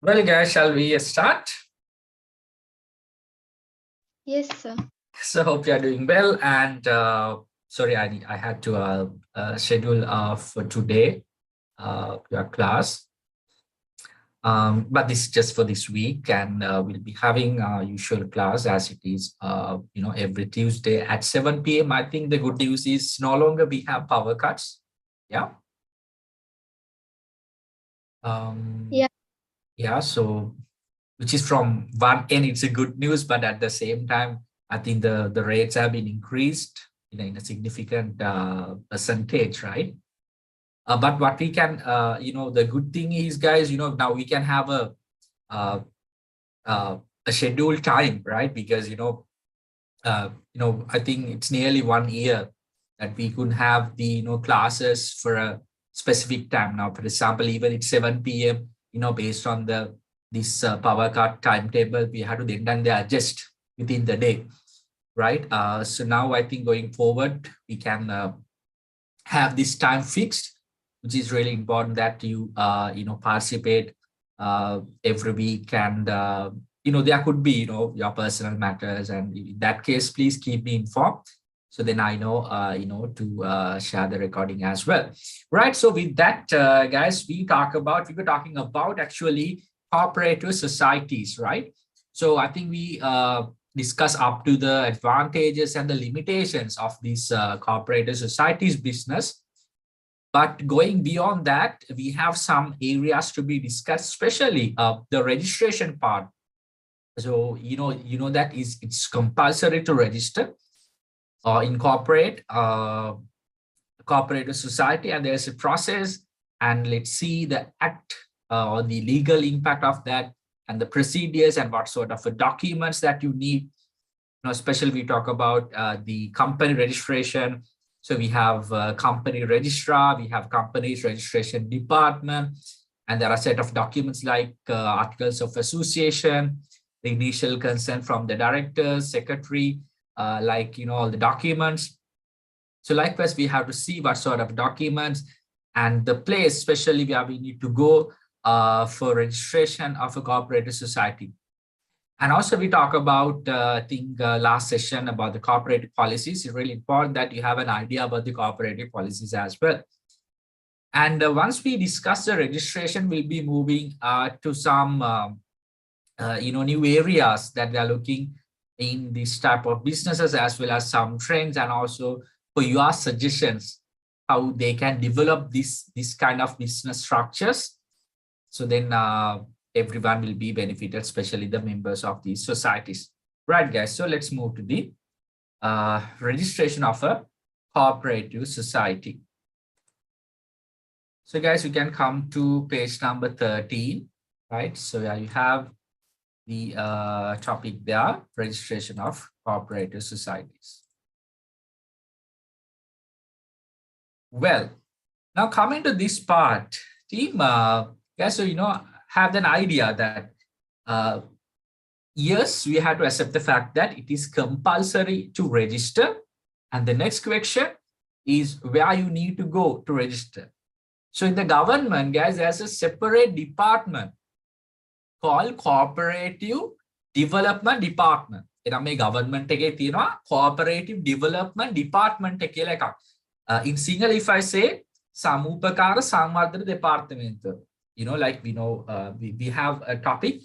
Well, guys, shall we start? Yes, sir. So, hope you are doing well. And sorry, I had to schedule for today your class. But this is just for this week, and we'll be having our usual class as it is, every Tuesday at 7 p.m. I think the good news is no longer we have power cuts. Yeah. Yeah. Yeah. So which is from one end, it's a good news, but at the same time, I think the rates have been increased in a significant percentage, right? But what we can, the good thing is, guys, now we can have uh, a scheduled time, right? Because I think it's nearly 1 year that we could have the classes for a specific time. Now, for example, even it's 7 p.m. Based on this power cut timetable, we had to then they adjust within the day, right? So now I think going forward we can have this time fixed, which is really important that you participate every week. And there could be your personal matters, and in that case please keep me informed, so then I know to share the recording as well, right? So with that, guys, we were talking about actually cooperative societies, right? So I think we discuss up to the advantages and the limitations of these cooperative societies business. But going beyond that, we have some areas to be discussed, especially the registration part. So that it's compulsory to register or incorporate cooperative society, and there's a process. And let's see the act or the legal impact of that, and the procedures, and what sort of documents that you need. Especially we talk about the company registration. So we have company registrar, we have company's registration department, and there are a set of documents like articles of association, the initial consent from the director, secretary, all the documents. So likewise, we have to see what sort of documents and the place, especially where we need to go for registration of a cooperative society. And also we talk about, I think last session about the cooperative policies. It's really important that you have an idea about the cooperative policies as well. And once we discuss the registration, we'll be moving to some, new areas that we are looking in this type of businesses, as well as some trends, and also for your suggestions, how they can develop this kind of business structures. So then everyone will be benefited, especially the members of these societies. Right, guys, so let's move to the registration of a cooperative society. So guys, you can come to page number 13, right? So yeah, you have the topic there, registration of cooperative societies. Well, now coming to this part, team, guys, so have an idea that yes, we have to accept the fact that it is compulsory to register. And the next question is where you need to go to register. So in the government, guys, there's a separate department called Cooperative Development Department. එනම් මේ government එකේ තියෙනවා Cooperative Development Department එක කියලා එකක්. In Sinhala, if I say සමුපකාර සංවර්ධන දෙපාර්තමේන්තුව, like we know, we have a topic,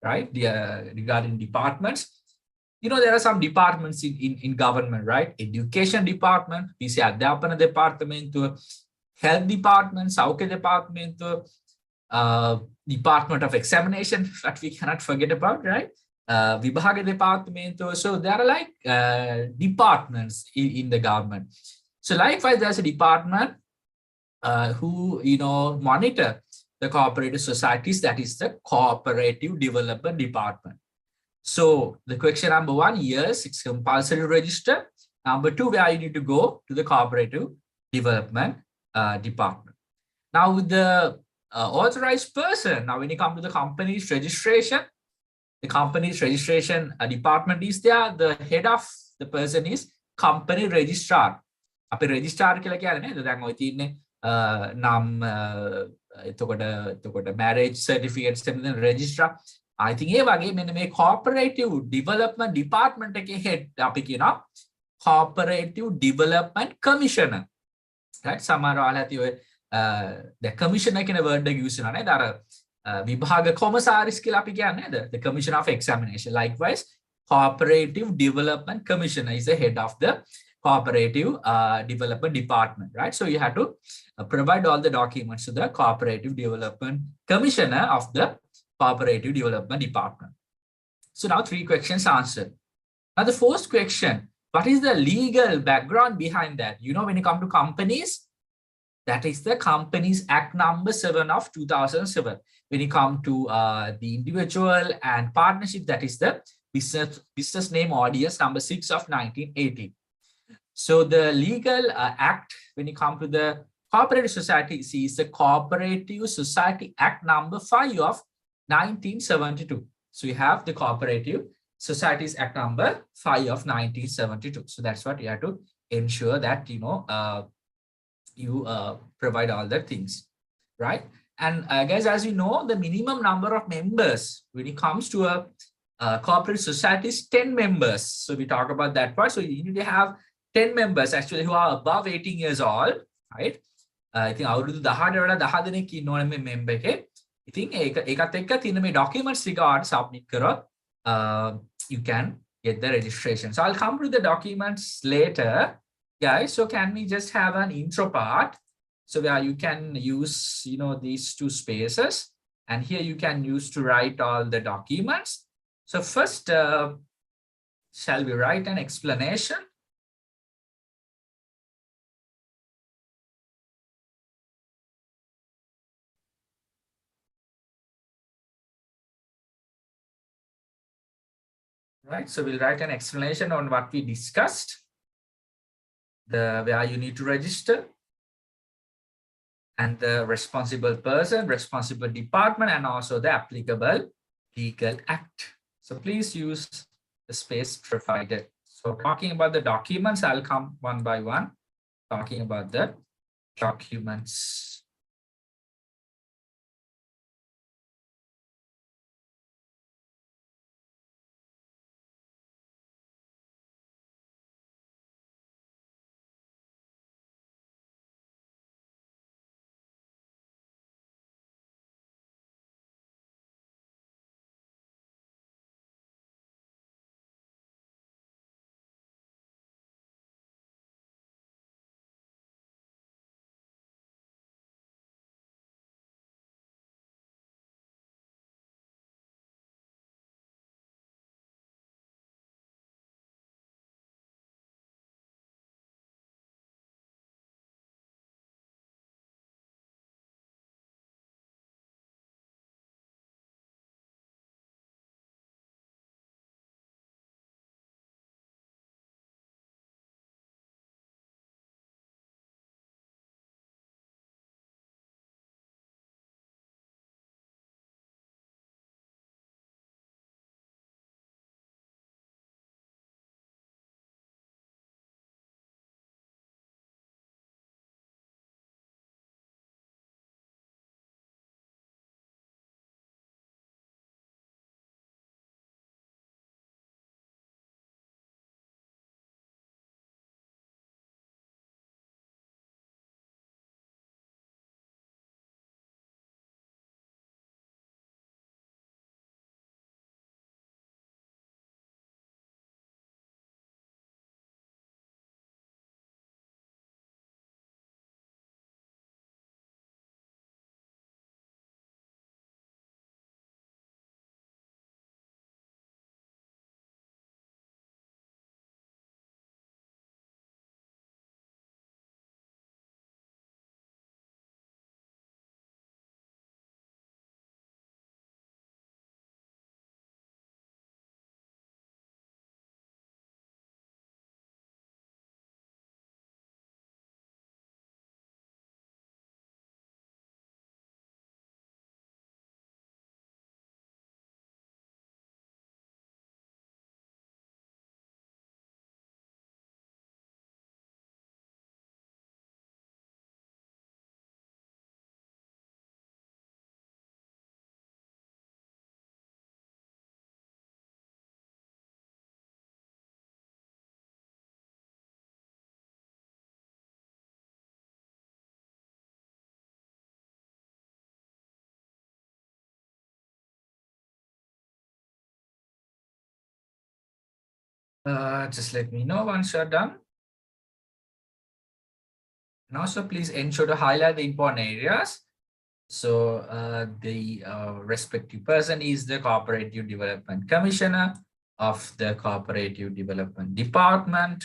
right, regarding departments. There are some departments in government, right? Education department, we say අධ්‍යාපන දෙපාර්තමේන්තුව, health department, සෞඛ්‍ය දෙපාර්තමේන්තුව, Department of Examination, that we cannot forget about, right? Vibhaga departmento. So there are like departments in the government. So likewise, there's a department who monitor the cooperative societies, that is the Cooperative Development Department. So the question number one, yes, it's compulsory to register. Number two, where you need to go to the Cooperative Development Department. Now with the authorized person, now when you come to the company's registration, the company's registration department is there. The head of the person is company registrar. අපි registrar කියලා කියන්නේ නේද? දැන් ඔය තියෙන්නේ නම් එතකොට marriage certificates and registrar. I think ඒ වගේ මෙන්න මේ cooperative development department එකේ head අපි කියනවා cooperative development commissioner. Right? සමහර ඔයාලා ඇති ඔය the commissioner කියන word එක use කරනවා නේද? අර විභාග කොමසාරිස් කියලා අපි කියන්නේ නේද? The commissioner of examination. Likewise, cooperative development commissioner is the head of the cooperative development department, right? So you have to provide all the documents to the cooperative development commissioner of the cooperative development department. So now 3 questions answered. Now the first question, what is the legal background behind that? You know, when you come to companies, that is the Companies Act number 7 of 2007. When you come to the individual and partnership, that is the business name ordinance number 6 of 1980. So the legal act, when you come to the cooperative society, is the Cooperative Society Act number 5 of 1972. So you have the Cooperative Societies Act number 5 of 1972. So that's what you have to ensure that, you know, you provide all the things, right? And guys, as you know, the minimum number of members when it comes to a cooperative society is 10 members. So we talk about that part. So you need to have 10 members actually who are above 18 years old, right? I think අවුරුදු 18 වඩා 10 දෙනෙක් ඉන්න ඕනේ මේ member එකේ. ඉතින් ඒකත් එක්ක තියෙන මේ documents ටික ඔයාලට submit කරොත් you can get the registration. So I'll come to the documents later, guys. So can we just have an intro part? So where you can use, you know, these 2 spaces, and here you can use to write all the documents. So first, shall we write an explanation? Right, so we'll write an explanation on what we discussed, where you need to register, and the responsible person, responsible department, and also the applicable legal act. So please use the space provided. So talking about the documents, I'll come one by one, talking about the documents. Just let me know once you're done. And also please ensure to highlight the important areas. So the respective person is the Cooperative Development Commissioner of the Cooperative Development Department.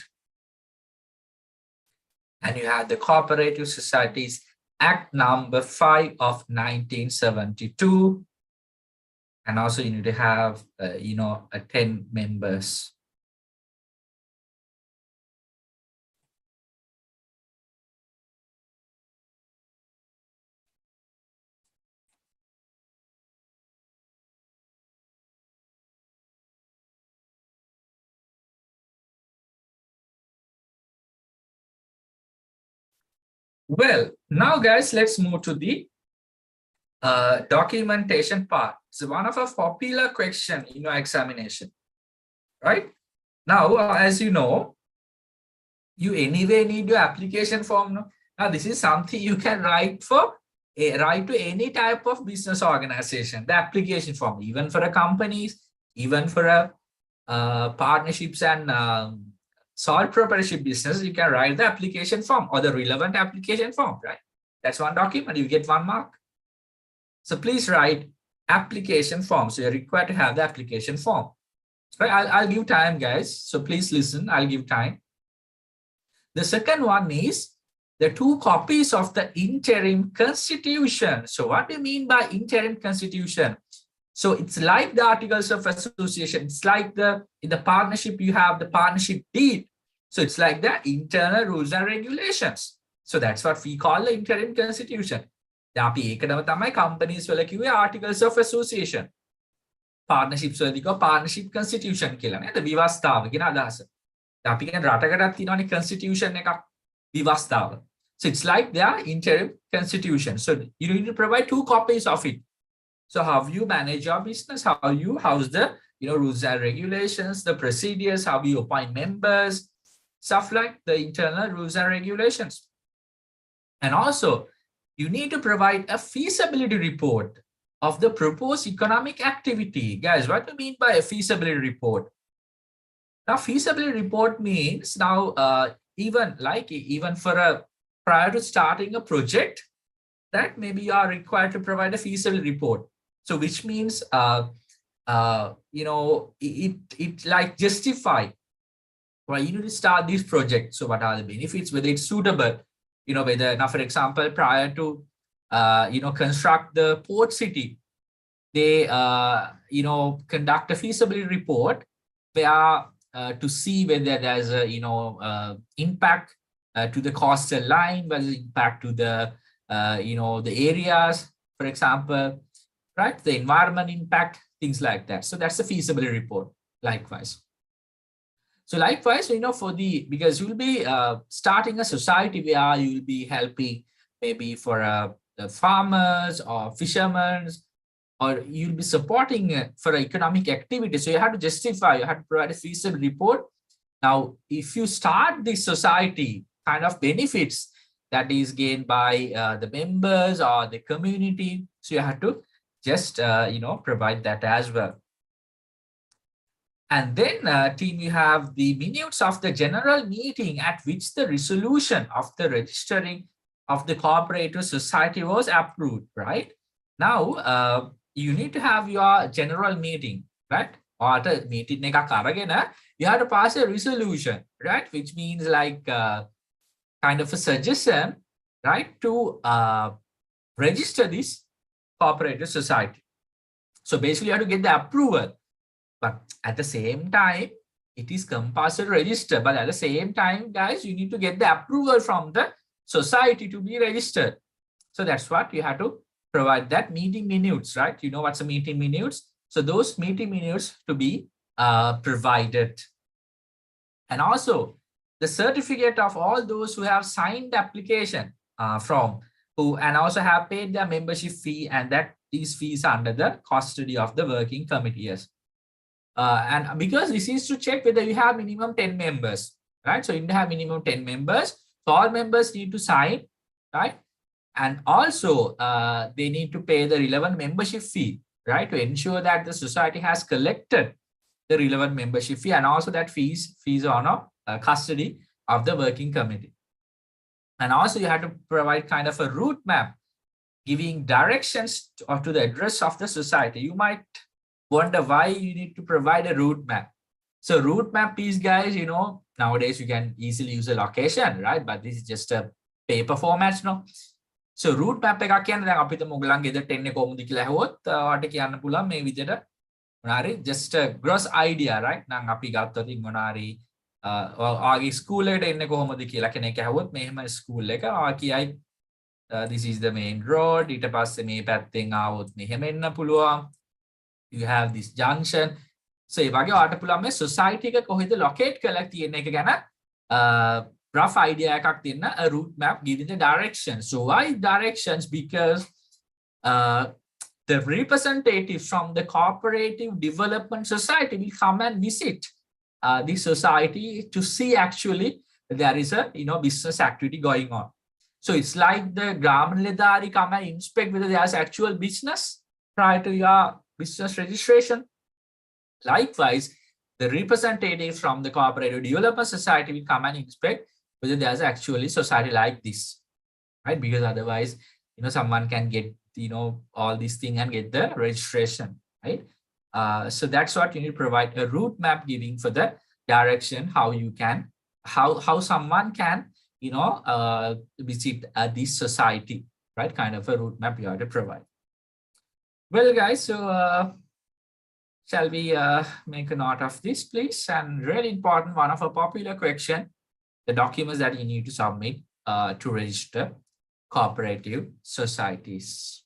And you have the Cooperative Societies Act number 5 of 1972. And also you need to have, 10 members. Well, now guys, let's move to the documentation part. So one of a popular question in your examination, right? Now, as you know, you anyway need your application form. No? Now, this is something you can write to any type of business organization, the application form, even for a companies, even for a partnerships and sole proprietorship business, you can write the application form or the relevant application form, right? That's one document, you get 1 mark. So please write application form. So you're required to have the application form. So I'll give time, guys. So please listen, I'll give time. The second one is the 2 copies of the interim constitution. So what do you mean by interim constitution? So it's like the articles of association. It's like in the partnership, you have the partnership deed. So it's like the internal rules and regulations. So that's what we call the interim constitution. Companies articles of association. Partnerships partnership constitution. Constitution. So it's like their interim constitution. So you need to provide 2 copies of it. So how you manage your business, how's the rules and regulations, the procedures, how you appoint members, stuff like the internal rules and regulations. And also you need to provide a feasibility report of the proposed economic activity. Guys, what do you mean by a feasibility report? Now, feasibility report means now even for prior to starting a project, that maybe you are required to provide a feasibility report. So which means, it like justify why you need to start this project. So what are the benefits, whether it's suitable, whether now, for example, prior to, construct the port city, they, conduct a feasibility report where to see whether there's a, impact to the coastal line, whether impact to the, the areas, for example, right? The environment impact, things like that. So that's the feasibility report, likewise. So likewise, because you'll be starting a society where you'll be helping maybe for the farmers or fishermen, or you'll be supporting for economic activity. So you have to justify, you have to provide a feasibility report. Now, if you start this society, kind of benefits that is gained by the members or the community. So you have to just, provide that as well. And then team, you have the minutes of the general meeting at which the resolution of the registering of the cooperative society was approved, right? Now, you need to have your general meeting, right? Or the meeting, you have to pass a resolution, right? Which means like kind of a suggestion, right? To register this cooperative society. So basically you have to get the approval, but at the same time, it is compulsory to register. But at the same time, guys, you need to get the approval from the society to be registered. So that's what you have to provide, that meeting minutes, right? You know what's a meeting minutes? So those meeting minutes to be provided. And also the certificate of all those who have signed the application and also have paid their membership fee, and that these fees are under the custody of the working committee. Yes. And because this is to check whether you have minimum 10 members, right? So you need to have minimum 10 members. So all members need to sign, right? And also they need to pay the relevant membership fee, right? To ensure that the society has collected the relevant membership fee, and also that fees on a custody of the working committee. And also you have to provide kind of a route map giving directions to the address of the society. You might wonder why you need to provide a route map. So route map piece, guys, you know, nowadays you can easily use a location, right? But this is just a paper format, no? So route map එකක් කියන්නේ දැන් අපිට මොගලන් ගෙදරට එන්නේ කොහොමද කියලා ඇහුවොත් ඔයාලට කියන්න පුළුවන් මේ විදිහට මොනාරි just a gross idea, right? නම් අපි ගත්තොත් මොනාරි ඔයාගේ ස්කූල් එකට එන්නේ කොහොමද කියලා කෙනෙක් ඇහුවොත් මෙහෙම ස්කූල් එක ඔයා කියයි this is the main road, ඊට පස්සේ මේ පැත්තෙන් ආවොත් මෙහෙම එන්න පුළුවන්, you have this junction. So ඒ වගේ ඔයාලට පුළුවන් මේ society එක කොහෙද locate කරලා තියෙන එක ගැන rough idea එකක් දෙන්න, a route map giving the directions. So why directions? Because the representatives from the cooperative development society will come and visit this society to see actually there is a business activity going on. So it's like the Gramanledari come and inspect whether there's actual business prior to your business registration. Likewise, the representatives from the cooperative development society will come and inspect whether there's actually society like this, right? Because otherwise, someone can get, all these things and get the registration, right? So that's what you need to provide, a route map giving for the direction, how you can, how someone can, visit this society, right? Kind of a route map you have to provide. Well, guys, so shall we make a note of this, please? And really important, one of a popular question, the documents that you need to submit to register cooperative societies.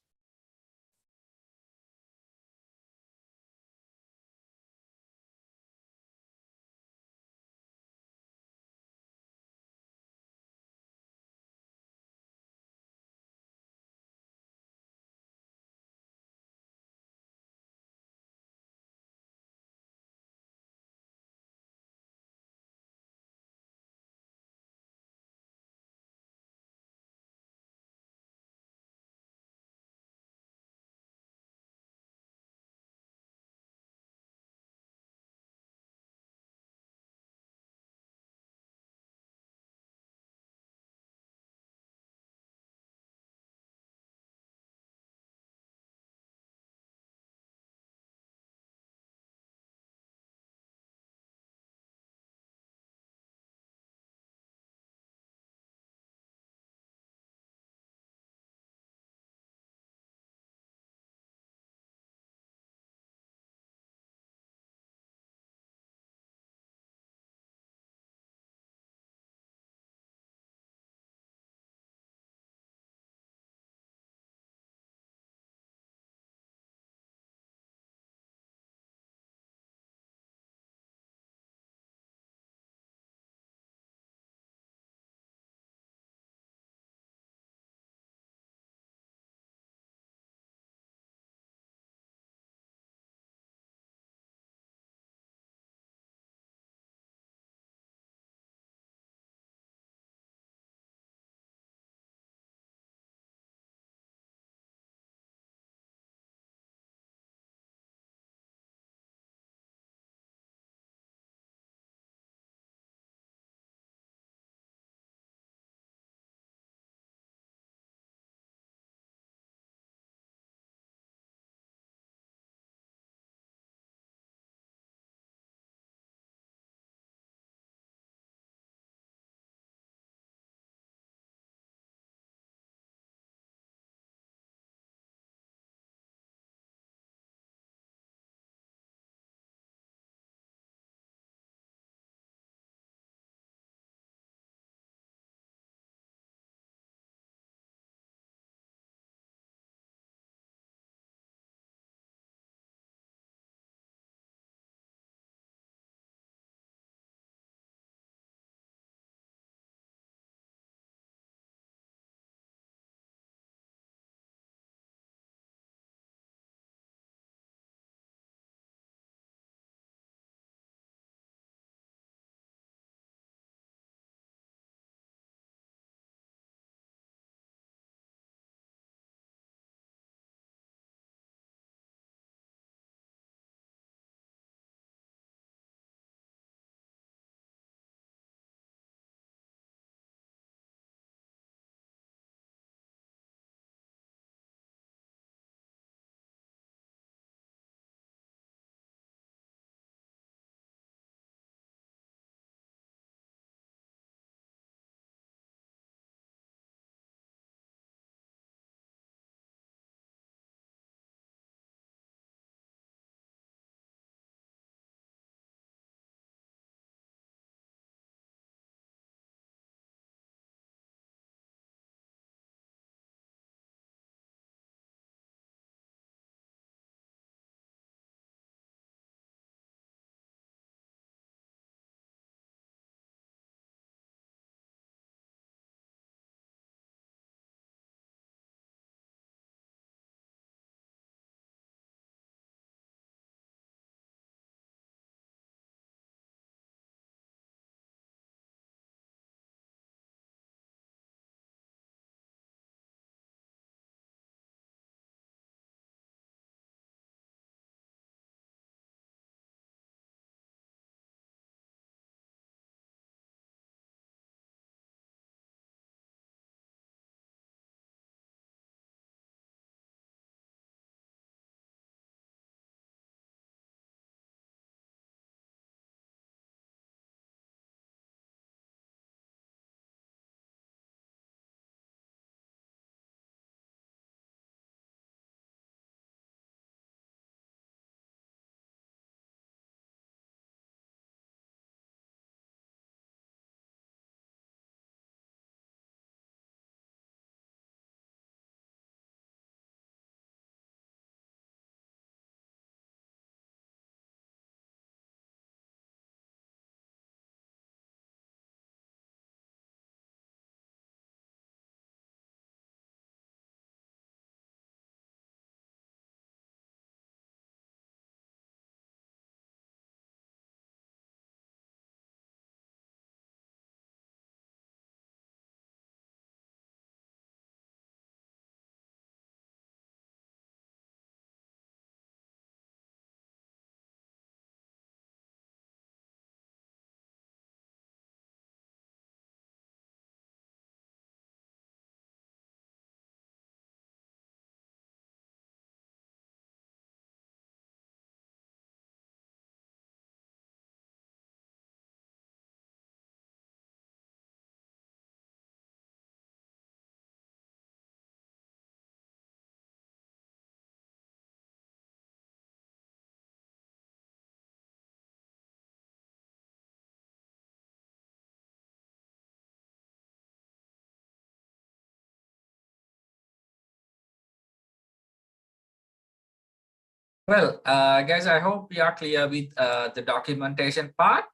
Well, guys, I hope we are clear with the documentation part.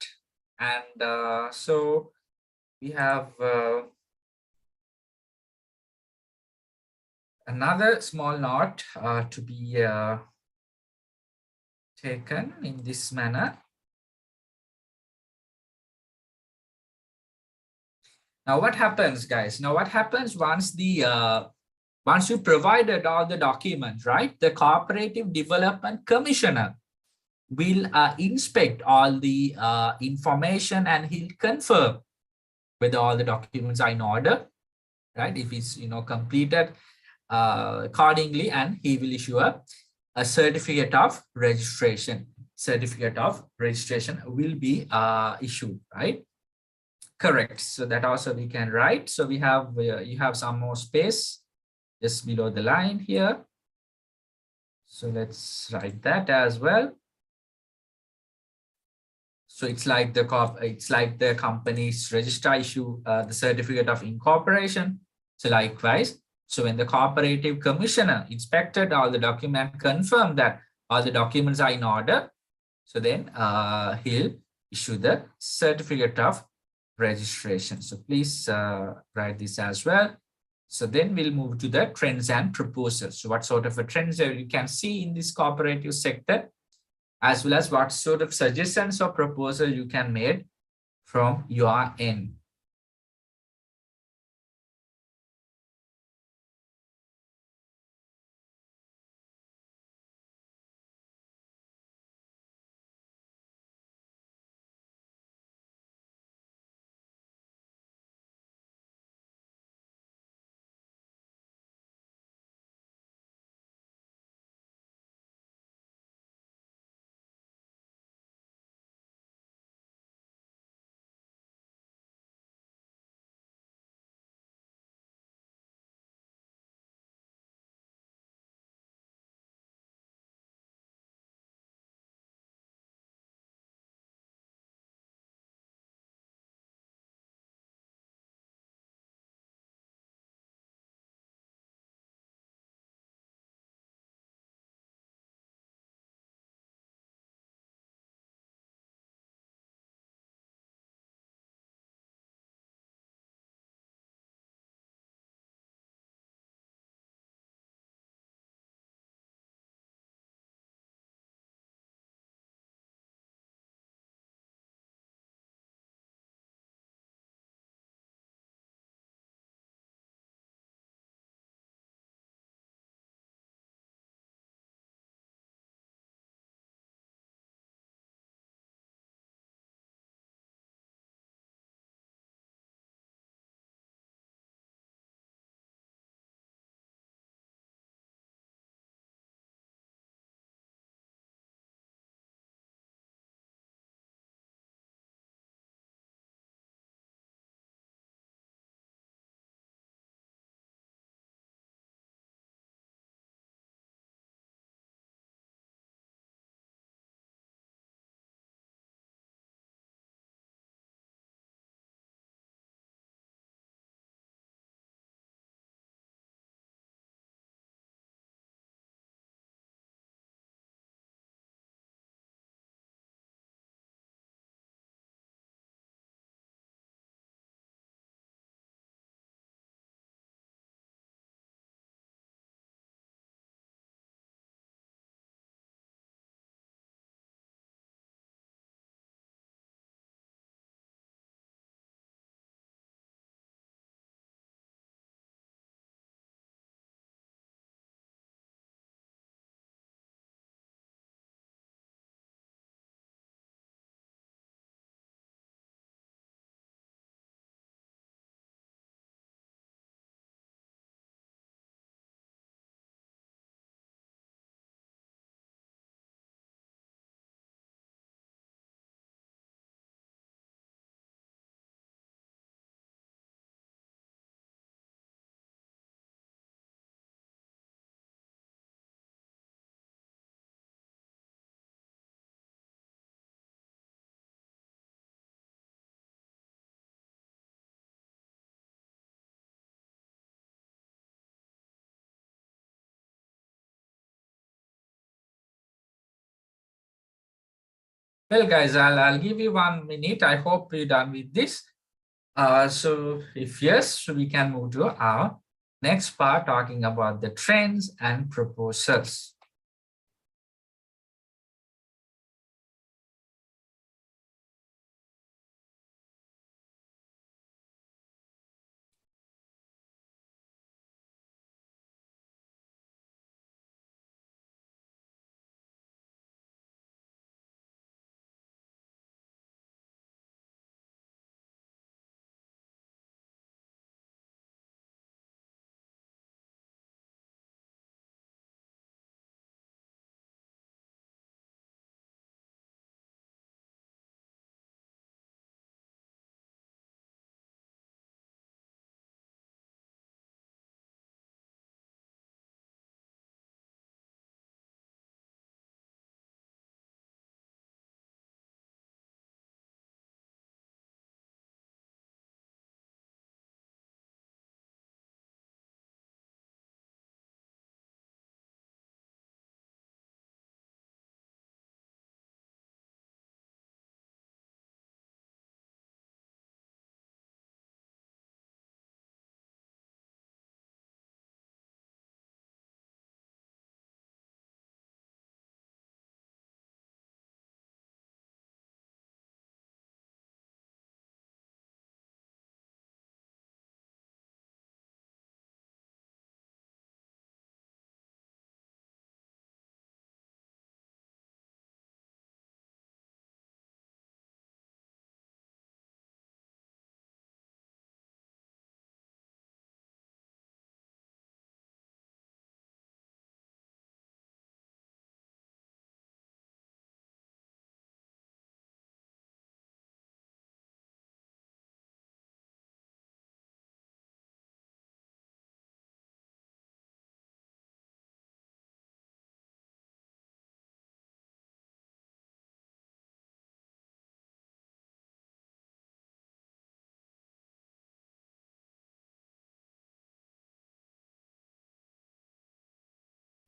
And so we have another small note to be taken in this manner. Now, what happens, guys? Now, what happens once once you provided all the documents, right? The Cooperative Development Commissioner will inspect all the information, and he'll confirm whether all the documents are in order, right? If it's completed accordingly, and he will issue a certificate of registration. Certificate of registration will be issued, right? Correct. So that also we can write. So we have you have some more space just below the line here. So let's write that as well. So it's like the company's registrar issue the certificate of incorporation. So likewise, so when the cooperative commissioner inspected all the document, confirmed that all the documents are in order, so then he'll issue the certificate of registration. So please write this as well. So then we'll move to the trends and proposals. So what sort of a trends you can see in this cooperative sector, as well as what sort of suggestions or proposal you can make from your end. Well, guys, I'll give you 1 minute. I hope you're done with this. So if yes, so we can move to our next part, talking about the trends and proposals.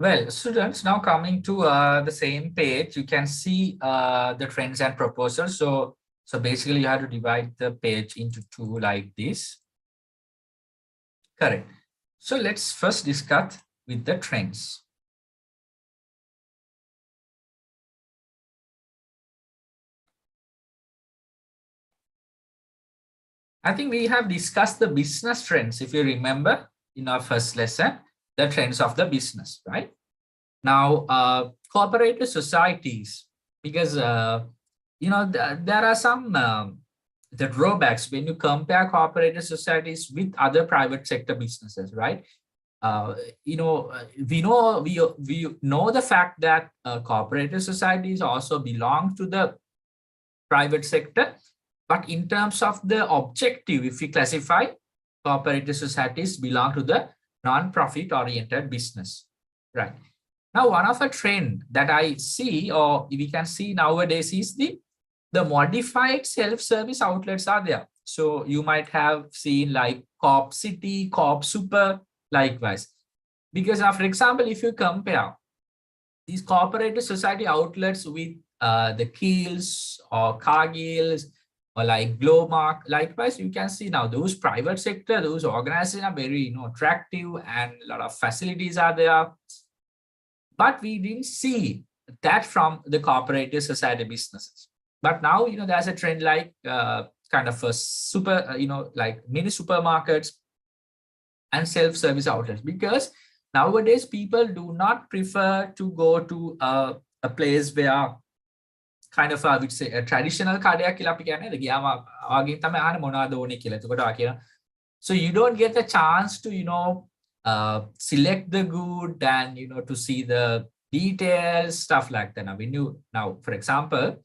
Well, students, now coming to the same page, you can see the trends and proposals. So basically you have to divide the page into two like this. Correct. So let's first discuss with the trends. I think we have discussed the business trends, if you remember, in our first lesson, the trends of the business, right? Now, cooperative societies, because, there are some the drawbacks when you compare cooperative societies with other private sector businesses, right? We know the fact that cooperative societies also belong to the private sector, but in terms of the objective, if we classify, cooperative societies belong to the non-profit oriented business, right? Now, one of a trend that I see, or we can see nowadays, is the modified self-service outlets are there. So you might have seen like Coop City, Coop Super, likewise. Because for example, if you compare these cooperative society outlets with the Keels or Cargills or like Glowmark, likewise, you can see now those private sector, those organizations are very attractive and a lot of facilities are there. But we didn't see that from the cooperative society businesses. But now, there's a trend like kind of a super, like mini supermarkets and self-service outlets, because nowadays people do not prefer to go to a place where kind of I would say a traditional කඩයක් කියලා අපි කියන්නේ ගියාම ආගෙන් තමයි අහන්නේ මොනවද ඕනේ කියලා. එතකොට ආ කියන so you don't get a chance to select the good and to see the details, stuff like that. Now for example,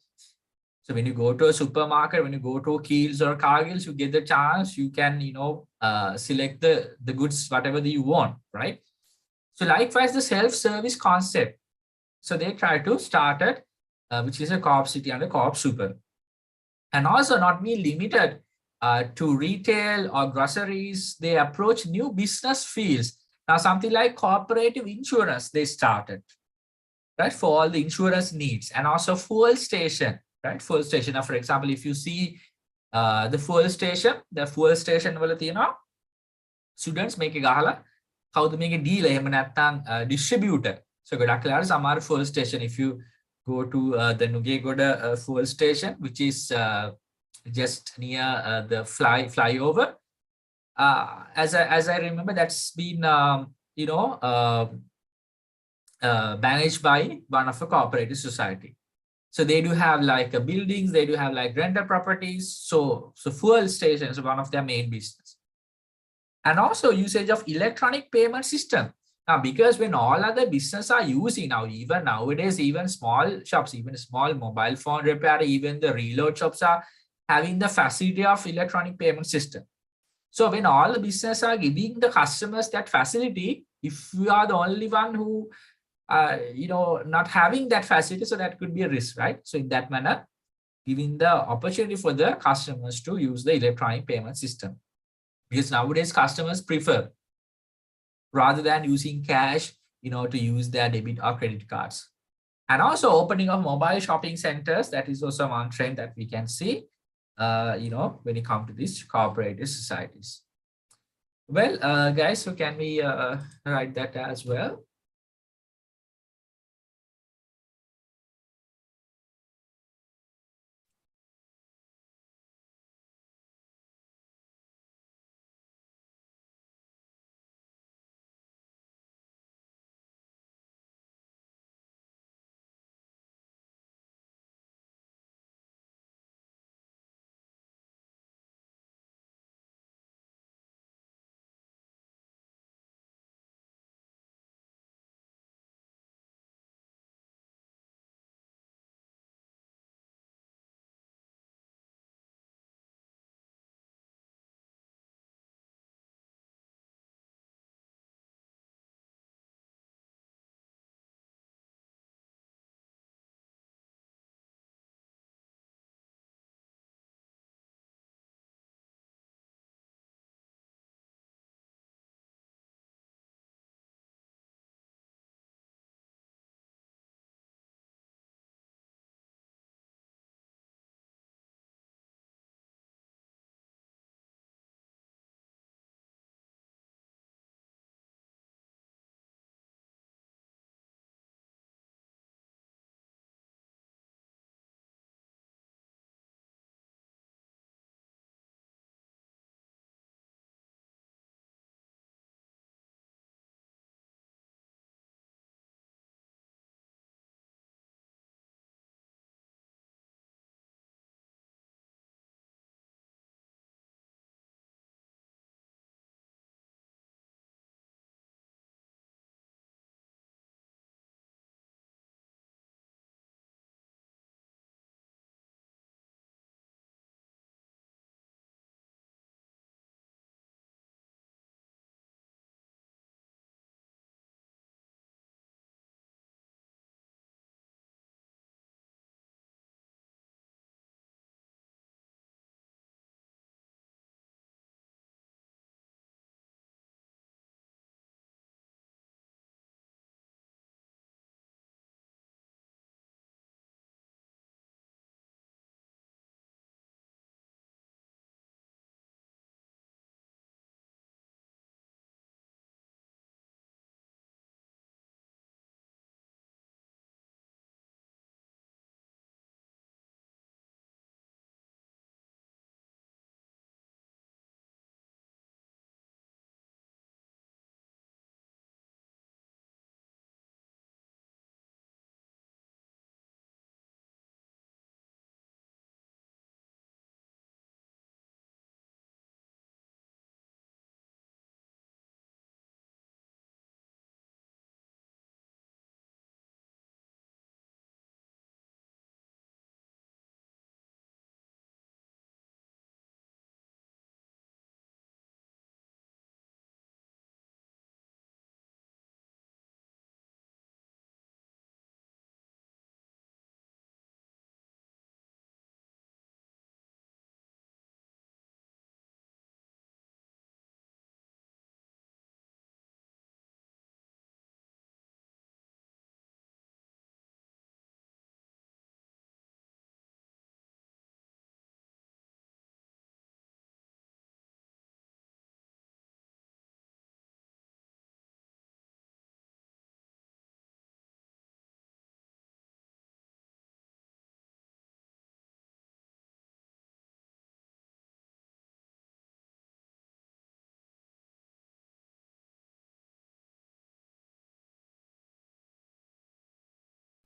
so when you go to a supermarket, when you go to Keels or Cargills, you get the chance, you can select the goods whatever you want, right? So likewise, the self-service concept, so they try to start it, which is a Coop City and a Coop Super, and also not be limited to retail or groceries. They approach new business fields. Now something like cooperative insurance they started, right, for all the insurance needs, and also fuel station, right? Fuel station. Now, for example, if you see the fuel station වල තියෙනවා students මේක ගහලා කවුද මේකේ dealer එහෙම නැත්නම් distributor. So ගොඩක් වෙලාවට සමහර fuel station, if you go to the Nugegoda fuel station, which is just near the flyover, as I remember, that's been managed by one of a cooperative society. So they do have like buildings, they do have like rental properties. So fuel stations are one of their main business. And also usage of electronic payment system. Now, because when all other business are using now, even nowadays, even small shops, even small mobile phone repair, even the reload shops are having the facility of electronic payment system. So when all the business are giving the customers that facility, if you are the only one who not having that facility, so that could be a risk, right? So in that manner, giving the opportunity for the customers to use the electronic payment system, because nowadays customers prefer rather than using cash, to use their debit or credit cards. And also opening of mobile shopping centers, that is also one trend that we can see, when it comes to these cooperative societies. Well, guys, so can we write that as well?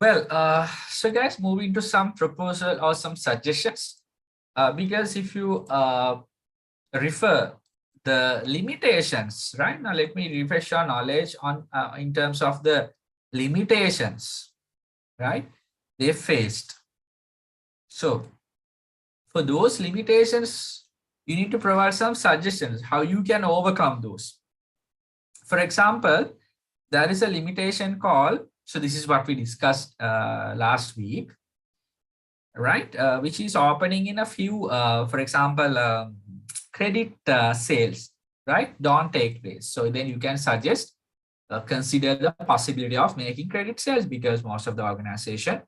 Well, so guys, moving to some proposal or some suggestions, because if you refer the limitations, right? Now, let me refresh your knowledge on in terms of the limitations, right? They faced. So for those limitations, you need to provide some suggestions how you can overcome those. For example, there is a limitation called, so this is what we discussed last week, right? Which is opening in a few, for example, credit sales, right? Don't take place. So then you can suggest, consider the possibility of making credit sales because most of the organization,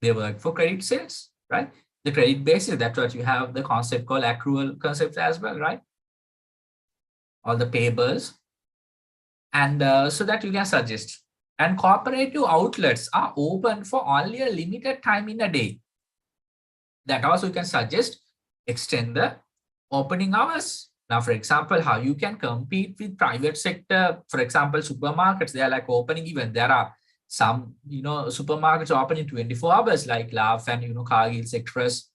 they work for credit sales, right? The credit basis, that's what you have the concept called accrual concept as well, right? All the payables. And so that you can suggest. And cooperative outlets are open for only a limited time in a day. That also you can suggest, extend the opening hours. Now, for example, how you can compete with private sector, for example, supermarkets, they are like opening even. There are some, supermarkets open in 24 hours, like Laugh and, Cargill's Express.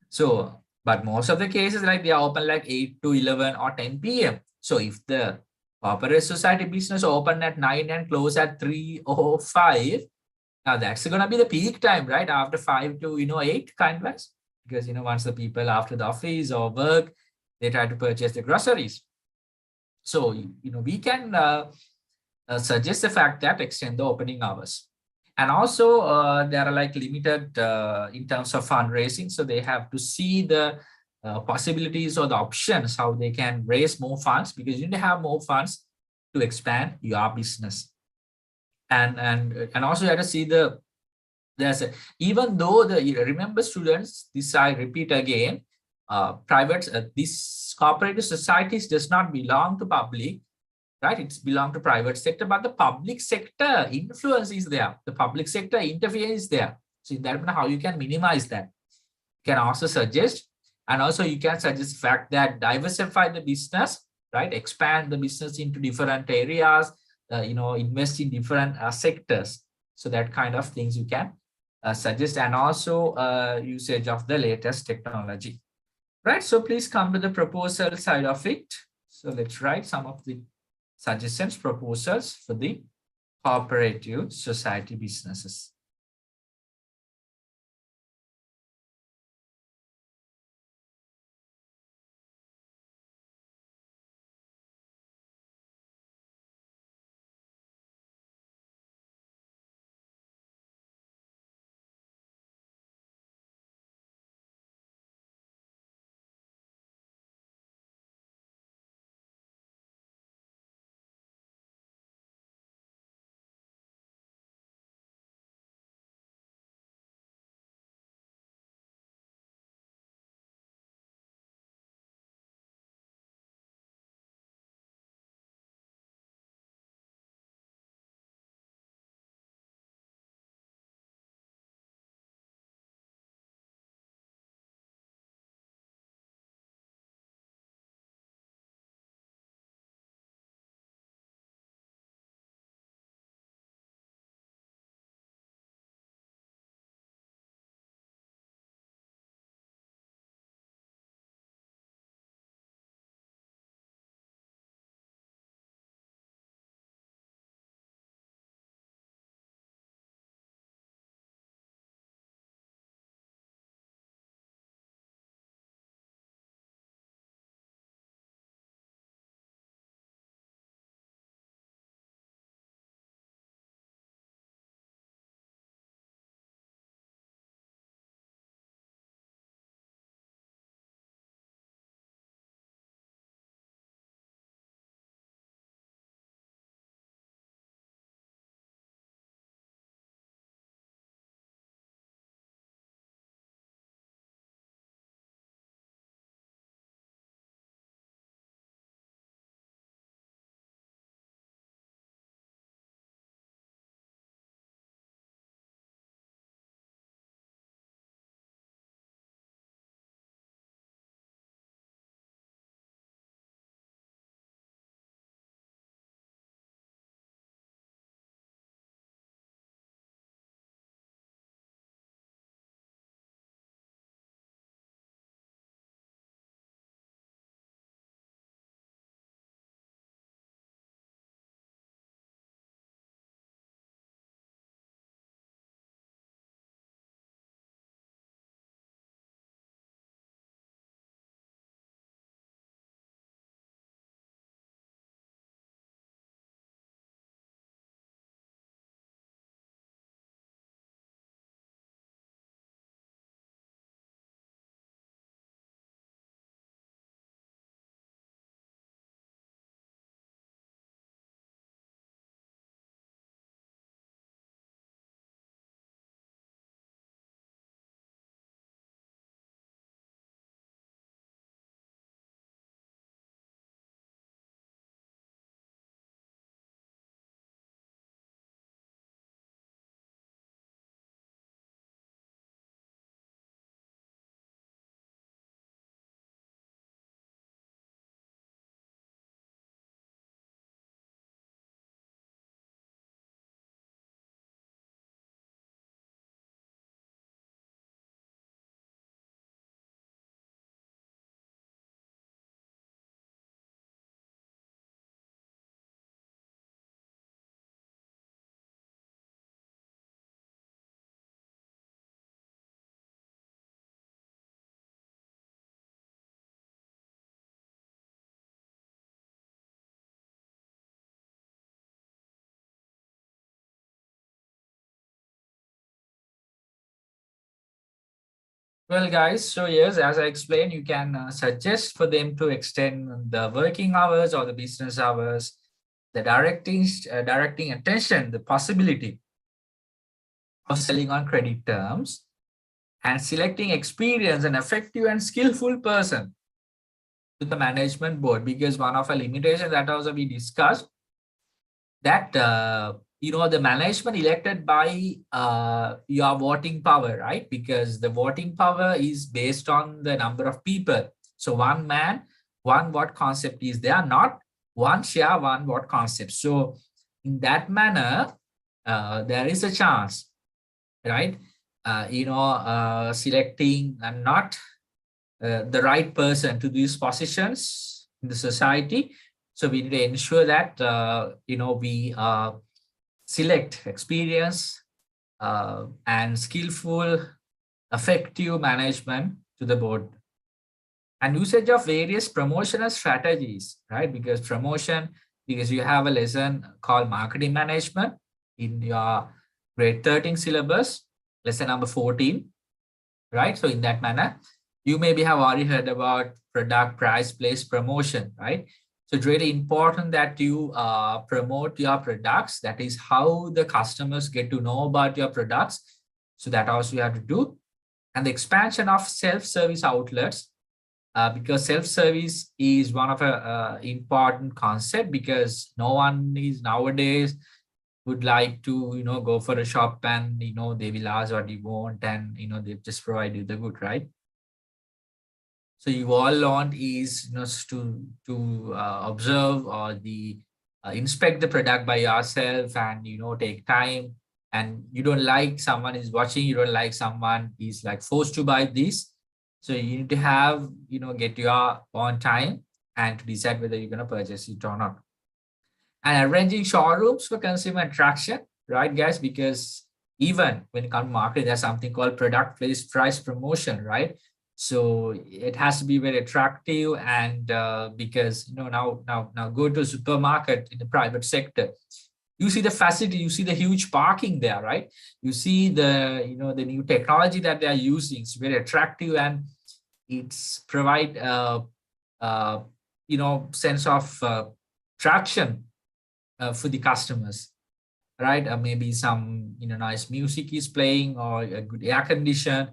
So, but most of the cases, like they are open like 8 to 11 or 10 p.m. So if the corporate society business open at 9 and close at 3 or 5, now that's going to be the peak time, right? After 5 to, 8 kind of, because, once the people after the office or work, they try to purchase the groceries. So, we can suggest the fact that extend the opening hours. And also there are like limited in terms of fundraising. So they have to see the possibilities or the options, how they can raise more funds because you need to have more funds to expand your business. And also you have to see even though remember students, this I repeat again, these cooperative societies does not belong to public, right? It's belong to private sector, but the public sector influence is there. The public sector interference is there. So in that manner, how you can minimize that? You can also suggest, and also you can suggest the fact that diversify the business, right? Expand the business into different areas, invest in different sectors. So that kind of things you can suggest, and also usage of the latest technology, right? So please come to the proposal side of it. So let's write some of the suggestions, proposals for the cooperative society businesses. Well, guys, so yes, as I explained, you can suggest for them to extend the working hours or the business hours, the directing attention, the possibility of selling on credit terms, and selecting experienced and effective and skillful person to the management board. Because one of the limitations that also we discussed, that the management elected by your voting power, right? Because the voting power is based on the number of people. So one man, one vote concept is there, not one share, one vote concept. So in that manner, there is a chance, right? Selecting and not the right person to these positions in the society. So we need to ensure that we select experience and skillful, effective management to the board. And usage of various promotional strategies, right? Because you have a lesson called marketing management in your grade 13 syllabus, lesson number 14, right? So in that manner, you maybe have already heard about product, price, place, promotion, right? So it's really important that you promote your products. That is how the customers get to know about your products. So that also you have to do. And the expansion of self-service outlets, because self-service is one of a important concept, because no one is nowadays would like to go for a shop and they will ask what you want, and they just provide you the good, right? So you all want is to observe or the inspect the product by yourself, and take time, and you don't like someone is watching, you don't like someone is like forced to buy this. So you need to have get your own time and to decide whether you're going to purchase it or not. And arranging showrooms for consumer attraction, right, guys? Because even when it comes to marketing, there's something called product place price promotion, right? So it has to be very attractive, and because now go to a supermarket in the private sector, you see the facility, you see the huge parking there, right? You see the the new technology that they are using. It's very attractive, and it's provide uh, sense of traction for the customers, right? Maybe some nice music is playing or a good air condition.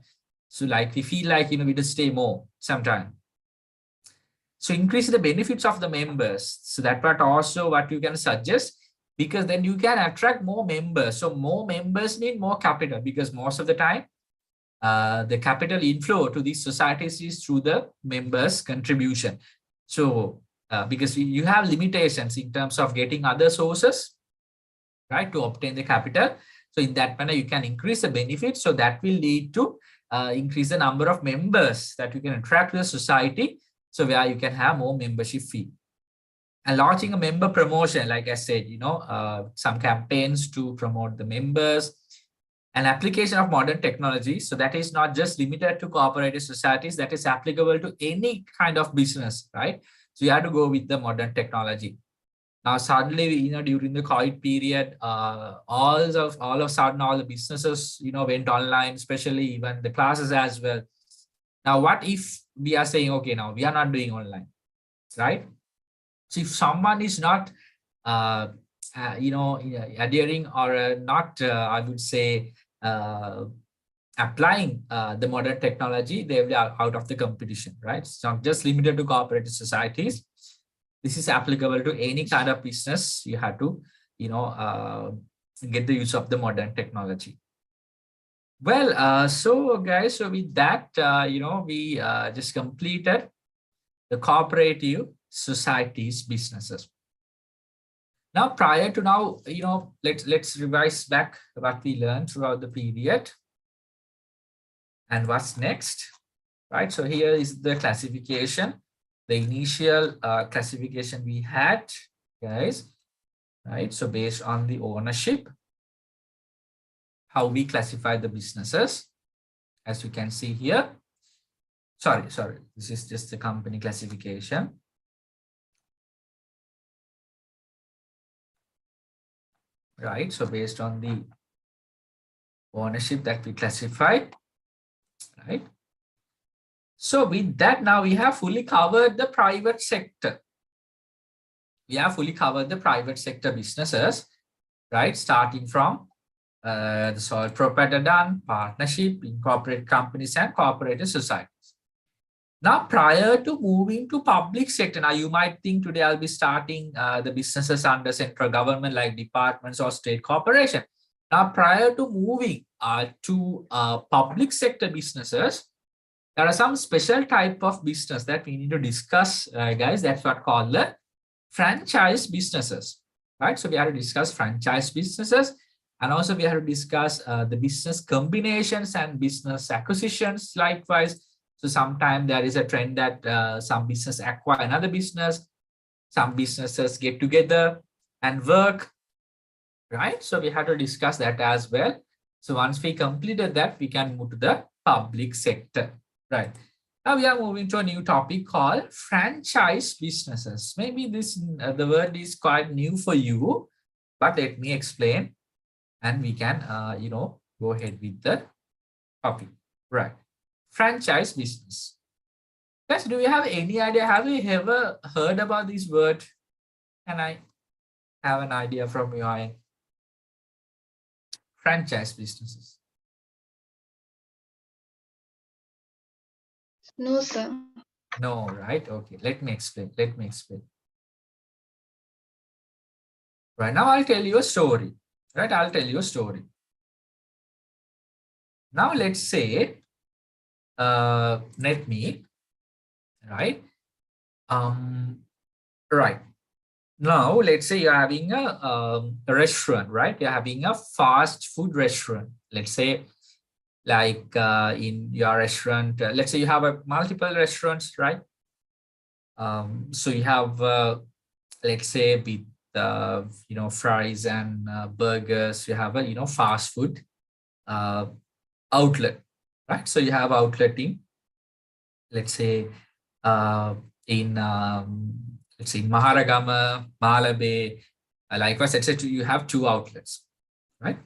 So like we feel like we just stay more sometime. So increase the benefits of the members. So that part also what you can suggest, because then you can attract more members. So more members need more capital, because most of the time the capital inflow to these societies is through the members' contribution. So because you have limitations in terms of getting other sources, right, to obtain the capital. So in that manner, you can increase the benefits. So that will lead to increase the number of members that you can attract to the society. So where you can have more membership fee. And launching a member promotion, like I said, some campaigns to promote the members. An application of modern technology. So that is not just limited to cooperative societies, that is applicable to any kind of business, right? So you have to go with the modern technology. Now, suddenly, during the COVID period, all of a sudden, all the businesses, went online, especially even the classes as well. Now, what if we are saying, okay, now we are not doing online, right? So if someone is not, adhering or not, I would say, applying the modern technology, they will be out of the competition, right? It's not just limited to cooperative societies. This is applicable to any kind of business. You have to, get the use of the modern technology. Well, so guys, so with that, we just completed the cooperative societies businesses. Now, prior to now, let's revise back what we learned throughout the period and what's next, right? So here is the classification, the initial classification we had, guys, right? So based on the ownership, how we classify the businesses, as you can see here. Sorry, this is just the company classification. Right, so based on the ownership that we classify, right? So with that, now we have fully covered the private sector. We have fully covered the private sector businesses, right? Starting from the sole proprietor done, partnership, incorporated companies, and cooperative societies. Now, prior to moving to public sector, now you might think today I'll be starting the businesses under central government like departments or state corporation. Now, prior to moving to public sector businesses, there are some special type of business that we need to discuss, guys. That's what called the franchise businesses, right? So we have to discuss franchise businesses, and also we have to discuss the business combinations and business acquisitions. Likewise, so sometimes there is a trend that some business acquire another business, some businesses get together and work, right? So we have to discuss that as well. So once we completed that, we can move to the public sector, right? Now we are moving to a new topic called franchise businesses. Maybe this the word is quite new for you, but let me explain, and we can go ahead with the topic, right? Franchise business. Guys, do you have any idea? Have you ever heard about this word? Can I have an idea from your end? Franchise businesses. No, sir. No, right? Okay, let me explain. Let me explain. Right now, I'll tell you a story. Right, I'll tell you a story. Now, let's say NetMe, right? Right. Now, let's say you're having a restaurant, right? You're having a fast food restaurant. Let's say, like in your restaurant, let's say you have multiple restaurants, right? So you have, let's say, with fries and burgers, you have a fast food outlet, right? So you have outlet in, let's say, in let's say Maharagama, Malabe, likewise, etc. You have 2 outlets, right?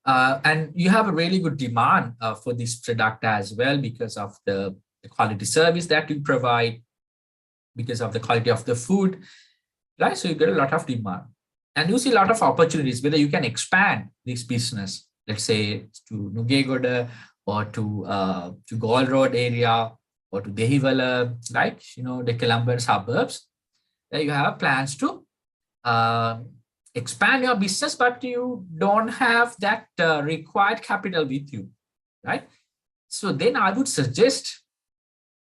And you have a really good demand for this product as well because of the quality service that you provide, because of the quality of the food, right? So you get a lot of demand, and you see a lot of opportunities whether you can expand this business, let's say to Nugegoda or to Gaul Road area or to Dehiwala, like the Colombian suburbs. There you have plans to expand your business, but you don't have that required capital with you, right? So then I would suggest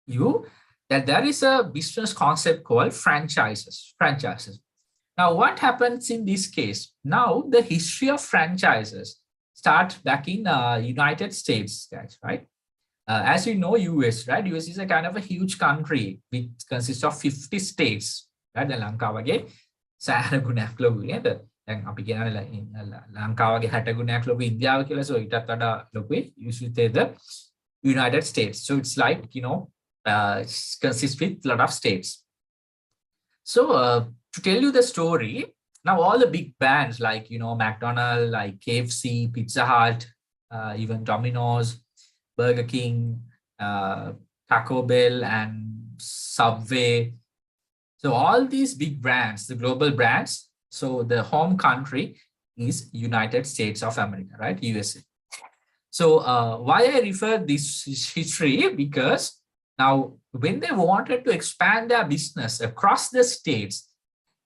you that there is a business concept called franchises. Now, what happens in this case? Now, the history of franchises starts back in United States, guys, right? As you know, US, right? US is a kind of a huge country which consists of 50 states, right? The Lanka සෑහෙන ගුණයක් ලොකු නේද? දැන් අපි කියනවානේ ලංකාවගේ 60 ගුණයක් ලොකු ඉන්දියාව කියලා, so ඊටත් වඩා ලොකුයි usually the United States. So it's like, it consists with a lot of states. So to tell you the story, now all the big brands like McDonald's, like KFC, Pizza Hut, even Domino's, Burger King, Taco Bell, and Subway. So all these big brands, the global brands, so the home country is United States of America, right? USA. So why I refer this history? Because now when they wanted to expand their business across the states,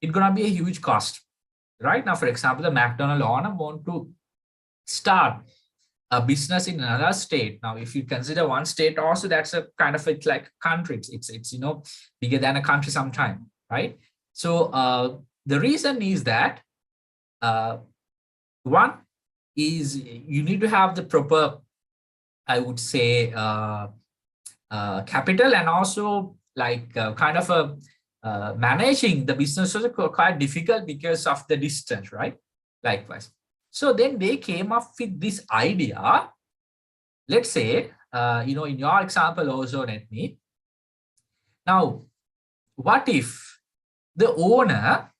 it's going to be a huge cost, right? Now, for example, the McDonald's owner want to start a business in another state. Now, if you consider one state also, that's a kind of, it's like a country. It's bigger than a country sometime, right? So the reason is that one is you need to have the proper, I would say, capital, and also like kind of a managing the business was quite difficult because of the distance, right? Likewise. So then they came up with this idea. Let's say, in your example also, NetMe. Now, what if the owner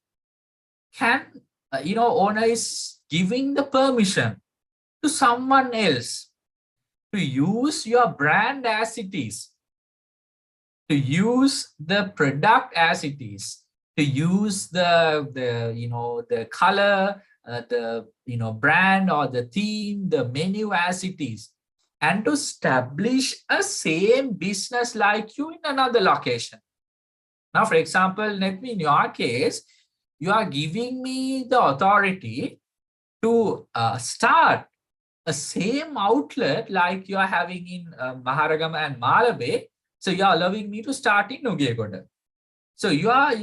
can, owner is giving the permission to someone else to use your brand as it is, to use the product as it is, to use the color, the brand or the theme, the menu as it is, and to establish a same business like you in another location. Now, for example, let me in your case, you are giving me the authority to start a same outlet like you are having in Maharagama and Malabe. So you are allowing me to start in Nugegoda. So you are,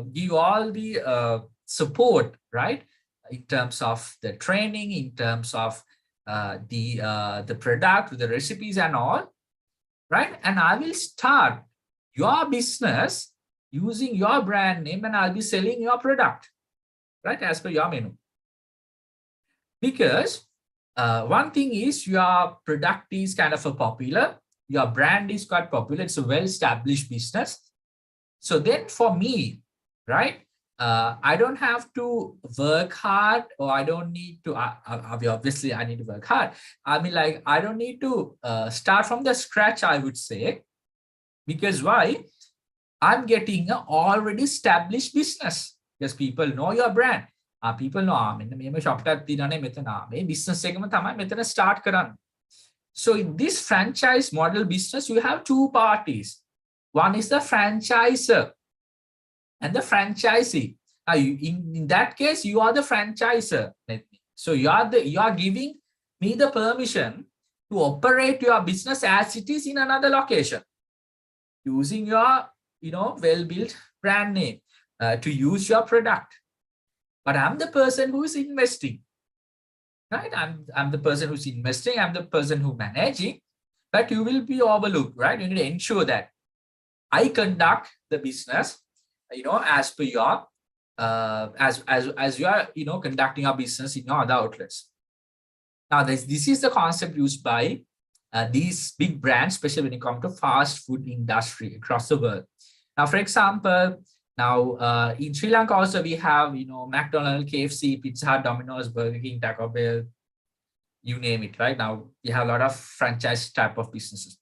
give all the support, right? In terms of the training, in terms of the product, the recipes and all, right? And I will start your business using your brand name, and I'll be selling your product, right? As per your menu. Because one thing is your product is kind of a popular, your brand is quite popular, it's a well-established business. So then for me, right, I don't have to work hard, or I don't need to, obviously I need to work hard. I mean, like, I don't need to start from the scratch, I would say, because why? I'm getting an already established business because people know your brand. People know මේ shop එකක් තියෙනනේ මෙතන මේ business එකම තමයි මෙතන start කරන්න. So in this franchise model business, you have two parties. One is the franchisor and the franchisee. In that case, you are the franchisor. So you are giving me the permission to operate your business as it is in another location, using your well-built brand name, to use your product. But I'm the person who is investing, right? I'm the person who's investing. I'm the person who managing, but you will be overlooked, right? You need to ensure that I conduct the business, as per your, as you are, conducting your business in your other outlets. Now, this is the concept used by these big brands, especially when it comes to fast food industry across the world. Now, for example, now in Sri Lanka also we have, McDonald's, KFC, Pizza Hut, Domino's, Burger King, Taco Bell, you name it, right? Now we have a lot of franchise type of businesses.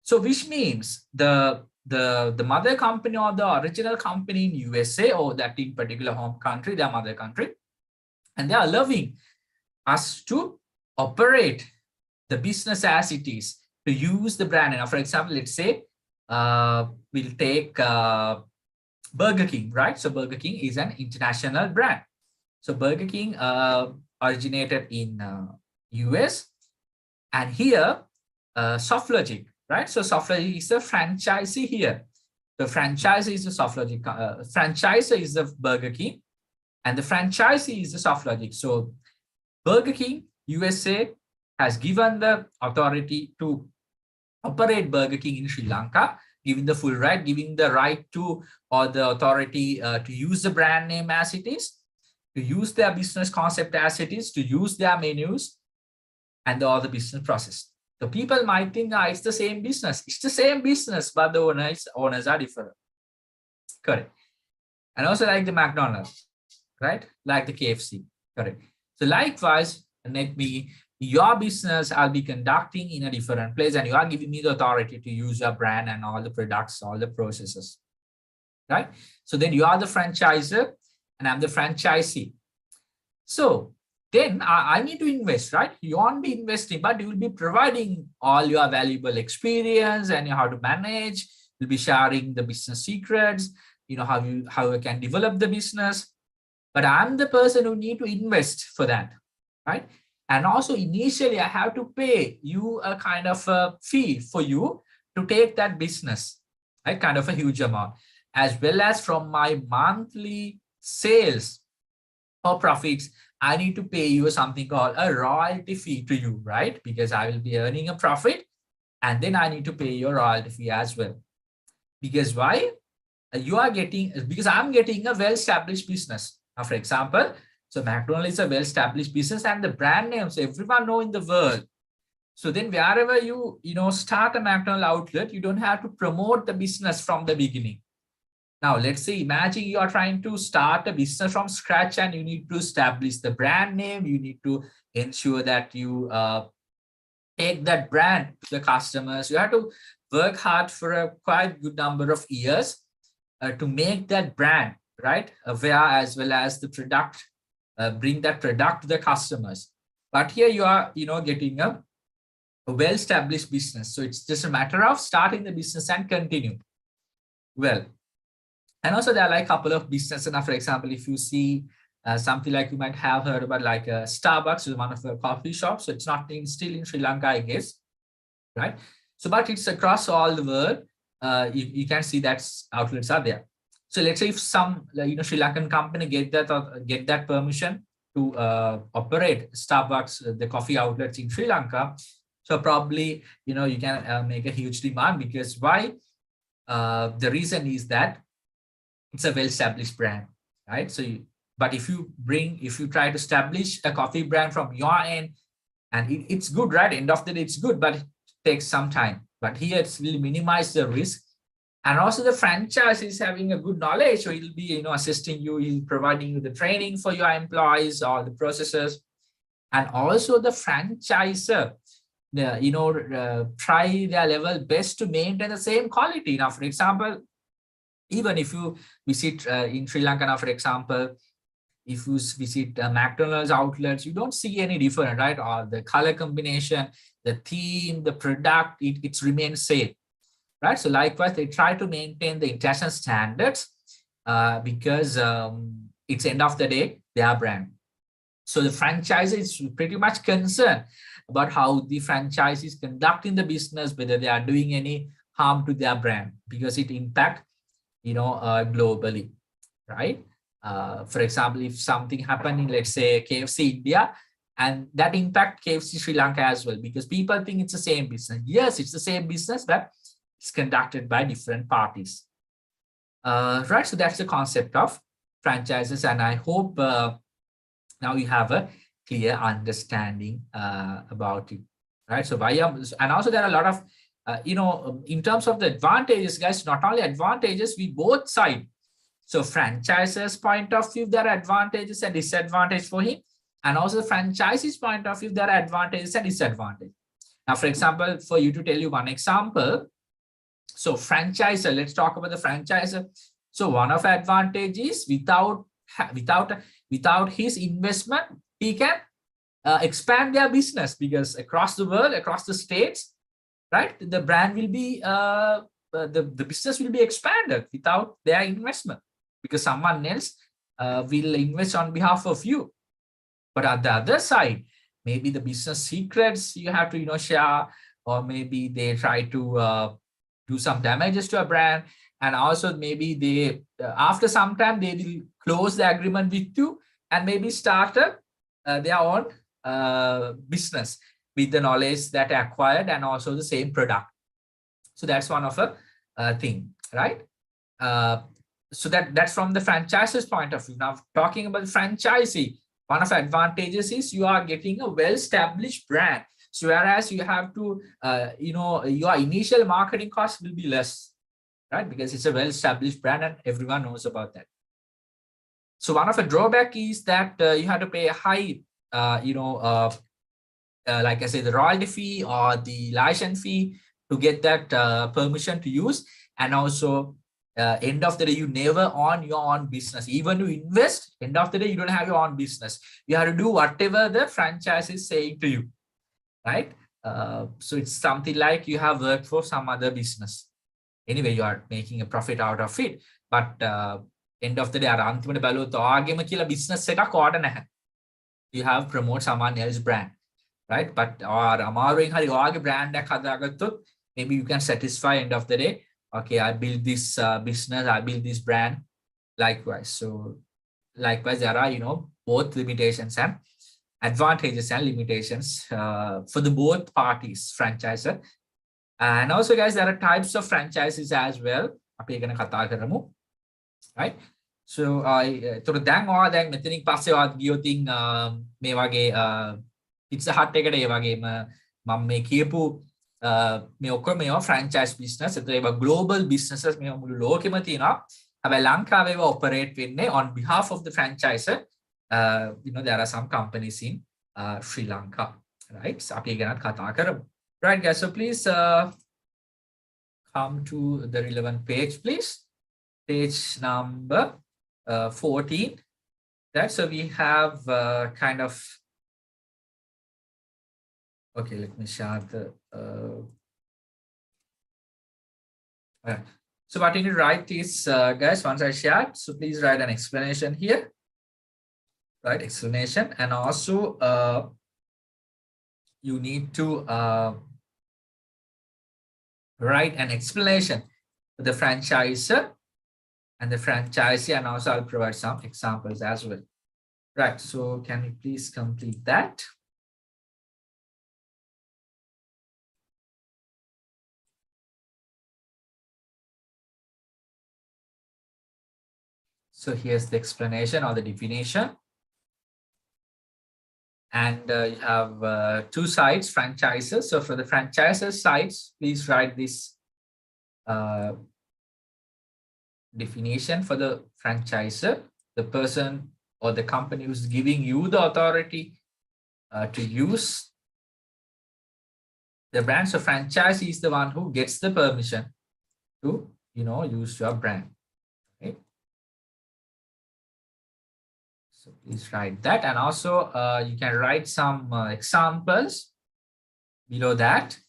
So which means the mother company or the original company in USA, or that in particular home country, their mother country, and they are allowing us to operate the business as it is, to use the brand. Now, for example, let's say we'll take Burger King, right? So Burger King is an international brand. So Burger King originated in US, and here SoftLogic, right? So SoftLogic is a franchisee here. The franchisee is the SoftLogic, franchisor is the Burger King, and the franchisee is the SoftLogic. So Burger King USA has given the authority to operate Burger King in Sri Lanka, giving the full right, giving the right to, or the authority to use the brand name as it is, to use their business concept as it is, to use their menus and all the business process. So people might think it's the same business. It's the same business, but the owners are different. Correct. And also like the McDonald's, right? Like the KFC. Correct. So likewise, let me, your business I'll be conducting in a different place, and you are giving me the authority to use your brand and all the products, all the processes, right? So then you are the franchisor and I'm the franchisee. So then I need to invest, right? You won't be investing, but you will be providing all your valuable experience and how to manage. You'll be sharing the business secrets, how you can develop the business. But I'm the person who need to invest for that, right? And also initially I have to pay you a kind of a fee for you to take that business, right? Kind of a huge amount, as well as from my monthly sales or profits, I need to pay you something called a royalty fee to you, right? Because I will be earning a profit, and then I need to pay your royalty fee as well. Because why? You are getting, because I'm getting a well-established business. Now, for example, so McDonald's is a well-established business, and the brand names everyone know in the world. So then wherever you start a McDonald's outlet, you don't have to promote the business from the beginning. Now, let's say, imagine you are trying to start a business from scratch, and you need to establish the brand name. You need to ensure that you take that brand to the customers. You have to work hard for a quite good number of years to make that brand, right, aware, as well as the product, bring that product to the customers. But here you are, getting a well-established business. So it's just a matter of starting the business and continue. Well, and also there are like a couple of businesses. Now, for example, if you see something like you might have heard about like Starbucks is one of the coffee shops. So it's not still in Sri Lanka, I guess, right? So, but it's across all the world. You can see that outlets are there. So let's say if some Sri Lankan company get that permission to operate Starbucks, the coffee outlets in Sri Lanka, so probably you can make a huge demand, because why? The reason is that it's a well-established brand, right? So, but if you try to establish a coffee brand from your end, and it's good, right? End of the day, it's good, but it takes some time. But here it's will minimize the risk. And also the franchise is having a good knowledge. So he'll be, assisting you, he'll providing you the training for your employees, all the processes. And also the franchisor, try their level best to maintain the same quality. Now, for example, even if you visit in Sri Lanka, now, for example, if you visit McDonald's outlets, you don't see any different, right? Or the color combination, the theme, the product, it remains same, right? So likewise, they try to maintain the international standards because it's end of the day, their brand. So the franchisee is pretty much concerned about how the franchise is conducting the business, whether they are doing any harm to their brand, because it impacts, globally, right? For example, if something happened in, let's say, KFC India, and that impact KFC Sri Lanka as well, because people think it's the same business. Yes, it's the same business, but it's conducted by different parties. Right, so that's the concept of franchises, and I hope now you have a clear understanding about it, right? So and also there are a lot of, in terms of the advantages, guys, not only advantages, we both side. So franchises point of view, there are advantages and disadvantages for him. And also the franchisee's point of view, there are advantages and disadvantages. Now, for example, for you to tell you one example, so franchisor, let's talk about the franchisor. So one of the advantages, without his investment, he can expand their business, because across the world, across the states, right, the brand will be, the business will be expanded without their investment, because someone else will invest on behalf of you. But on the other side, maybe the business secrets you have to, share, or maybe they try to do some damages to a brand. And also maybe they, after some time, they will close the agreement with you and maybe start their own business with the knowledge that acquired and also the same product. So that's one of a thing, right? So that's from the franchise's point of view. Now, talking about the franchisee, one of the advantages is you are getting a well-established brand. So whereas you have to, your initial marketing cost will be less, right? Because it's a well-established brand and everyone knows about that. So one of the drawback is that you have to pay a high, like I say, the royalty fee or the license fee to get that permission to use. And also, end of the day, you never own your own business. Even you invest, end of the day, you don't have your own business. You have to do whatever the franchise is saying to you, right? So it's something like you have worked for some other business. Anyway, you are making a profit out of it. But end of the day, business you have promote someone else's brand, right? But or brand maybe you can satisfy end of the day. Okay, I build this business, I build this brand. Likewise, so likewise, there are both limitations and advantages and limitations for the both parties, franchisor. And also, guys, there are types of franchises as well. Right? So තොර දැන් ඔයා දැන් මෙතනින් පස්සේ ඔයා ගියොතින් මේ වගේ Pizza Hut එකට ඒ වගේම මම මේ කියපු මේ ඔක්කොම මේවා franchise business. ඒතර ඒවා global businesses මේවා මුළු ලෝකෙම තියෙනවා. හැබැයි ලංකාවේ ඒවා operate වෙන්නේ on behalf of the franchisor. There are some companies in Sri Lanka. right? So අපි ගැනත් කතා කරමු. Right guys, so please come to the relevant page, please. Page number 14. Right, so we have kind of, okay, let me share the so what you need to write is, guys, once I shared, so please write an explanation here, right? Explanation, and also you need to write an explanation for the franchisor and the franchisee, and also I'll provide some examples as well. Right, so can you please complete that? So here's the explanation or the definition. And you have two sides, franchises. So for the franchises sides, please write this definition for the franchisor, the person or the company who's giving you the authority to use the brand. So franchisee is the one who gets the permission to, use your brand. Okay. So please write that, and also you can write some examples below that.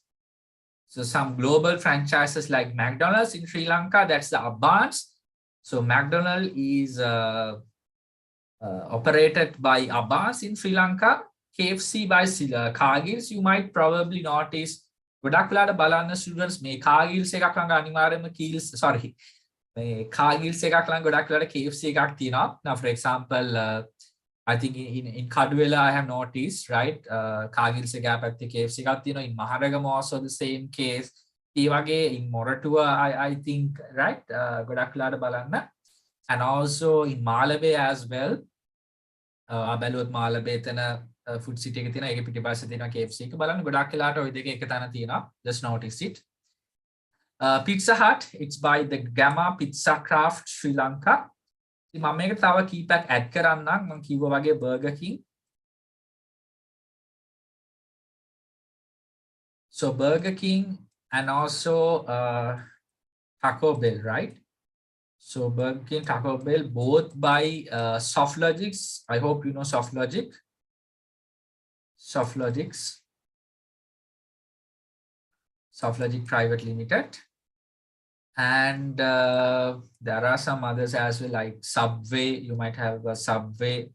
So some global franchises like McDonald's in Sri Lanka, that's the Abans. So McDonald's is operated by Abans in Sri Lanka. KFC by Cargills. You might probably notice ගොඩක් වෙලාට බලන්න students මේ Cargills එකක් ළඟ අනිවාර්යයෙන්ම Keels sorry මේ Cargills එකක් ළඟ ගොඩක් වෙලාට KFC එකක් තියෙනවා. Now for example I think in Kadwela I have noticed, right, Cargills එකක් පැත්තේ KFC එකක් තියෙනවා. In Maharagama also the same case. ඒ වගේ in Moratuwa I think, right, ගොඩක් වෙලාට බලන්න. And also in Malabe as well. බැලුවොත් මාලබේ එතන food city එකේ තියෙනවා. ඒකේ පිටිපස්සේ තියෙනවා KFC එක. බලන්න ගොඩක් වෙලාට ওই දෙක එක තැන තියෙනවා. Just notice it. Pizza Hut, it's by the Gamma Pizza Craft Sri Lanka. ඉතින් මම මේකට තව කීපයක් ඇඩ් කරන්නම්. මම කිව්වා වගේ Burger King. So Burger King and also Taco Bell, right? So Burger King, Taco Bell, both by SoftLogics. I hope you know SoftLogic. SoftLogic Private Limited. And there are some others as well, like Subway. You might have a Subway.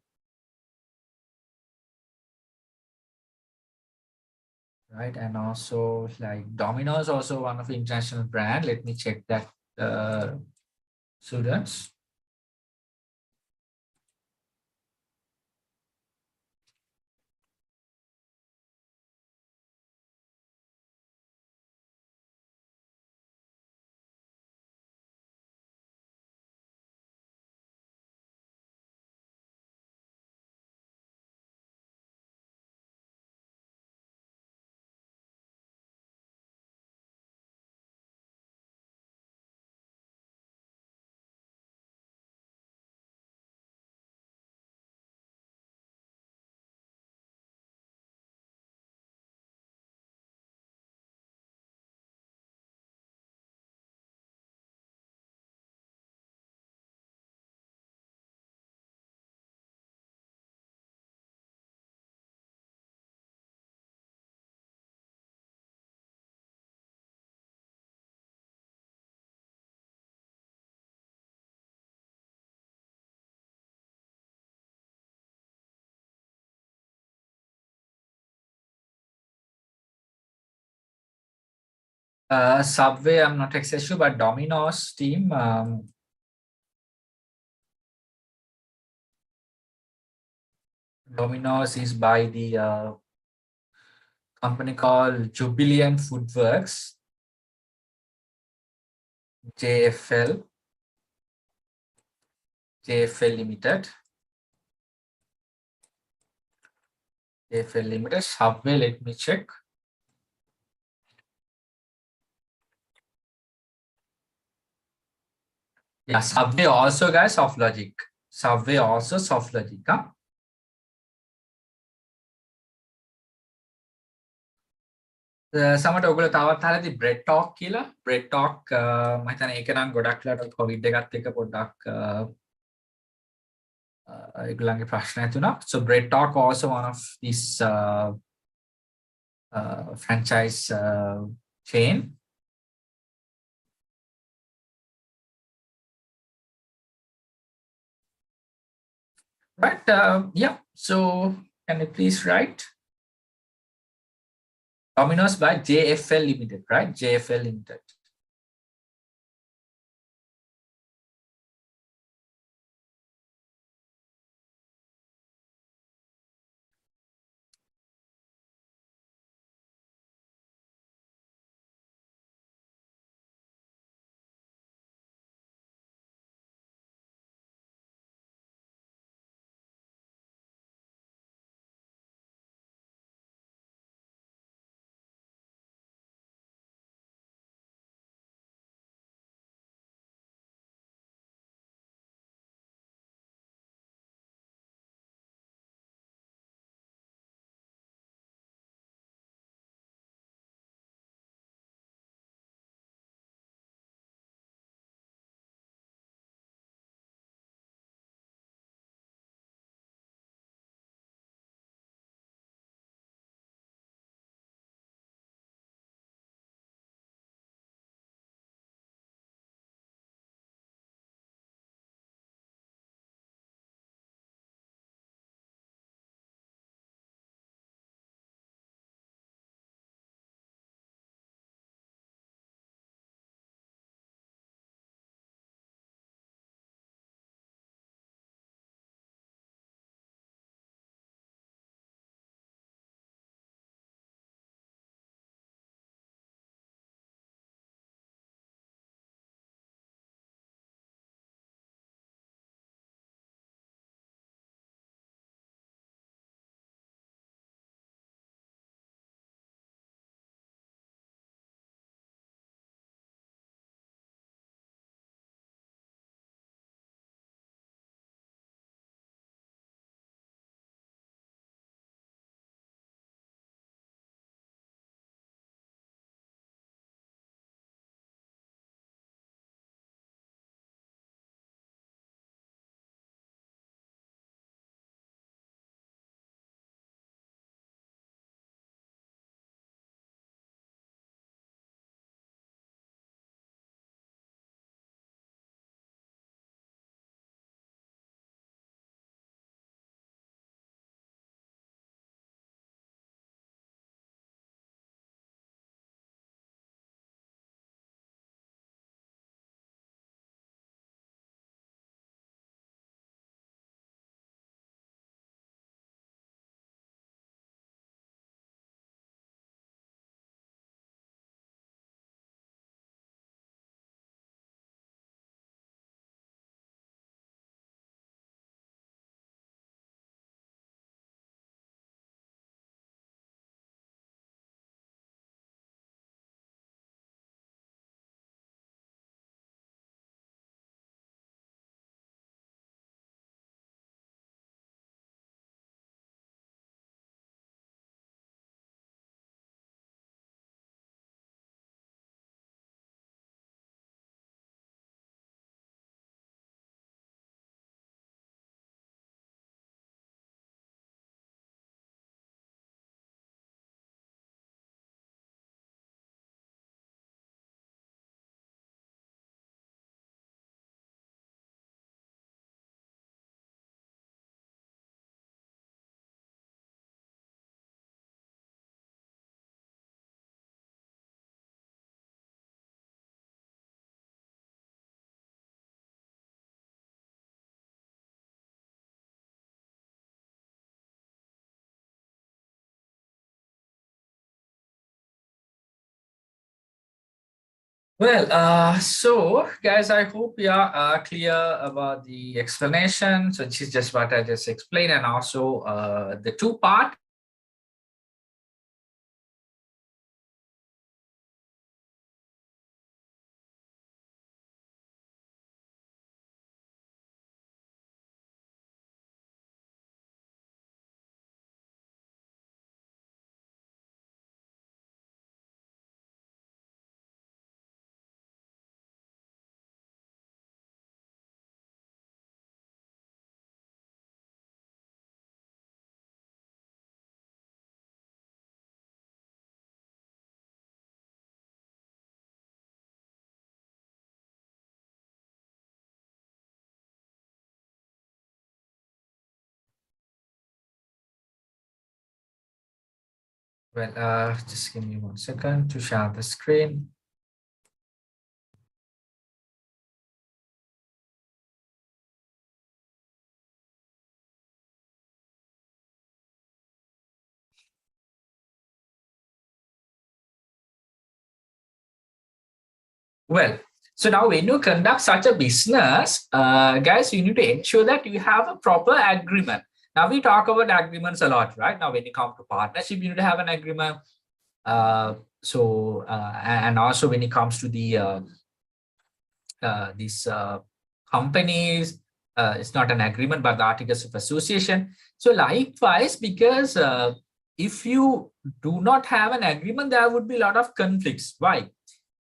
Right, and also like Domino's, also one of the international brand. Let me check that, students. Subway, I'm not exactly sure, but Domino's team. Domino's is by the company called Jubilant Foodworks, JFL Limited. JFL Limited. Subway, let me check. Yeah, Subway also, guys, SoftLogic. Subway also SoftLogic. Huh? සමට ඔගොල්ලෝ තවත් අහලාද bread talk කියලා? Bread talk මම හිතන්නේ ඒක නම් ගොඩක්ලාට Covid එකත් එක්ක පොඩ්ඩක් ඒගොල්ලන්ගේ ප්‍රශ්න ඇති වුණා. So Bread Talk also one of these franchise chain. But yeah, so can you please write Domino's by JFL Limited, right? JFL Limited. Well, so guys, I hope you are clear about the explanation. So this is just what I just explained, and also the two-part Well, just give me 1 second to share the screen. Well, so now when you conduct such a business, guys, you need to ensure that you have a proper agreement. Now we talk about agreements a lot, right? Now when you come to partnership, you need to have an agreement. And also when it comes to the these companies, it's not an agreement, but the articles of association. So likewise, because if you do not have an agreement, there would be a lot of conflicts. Why?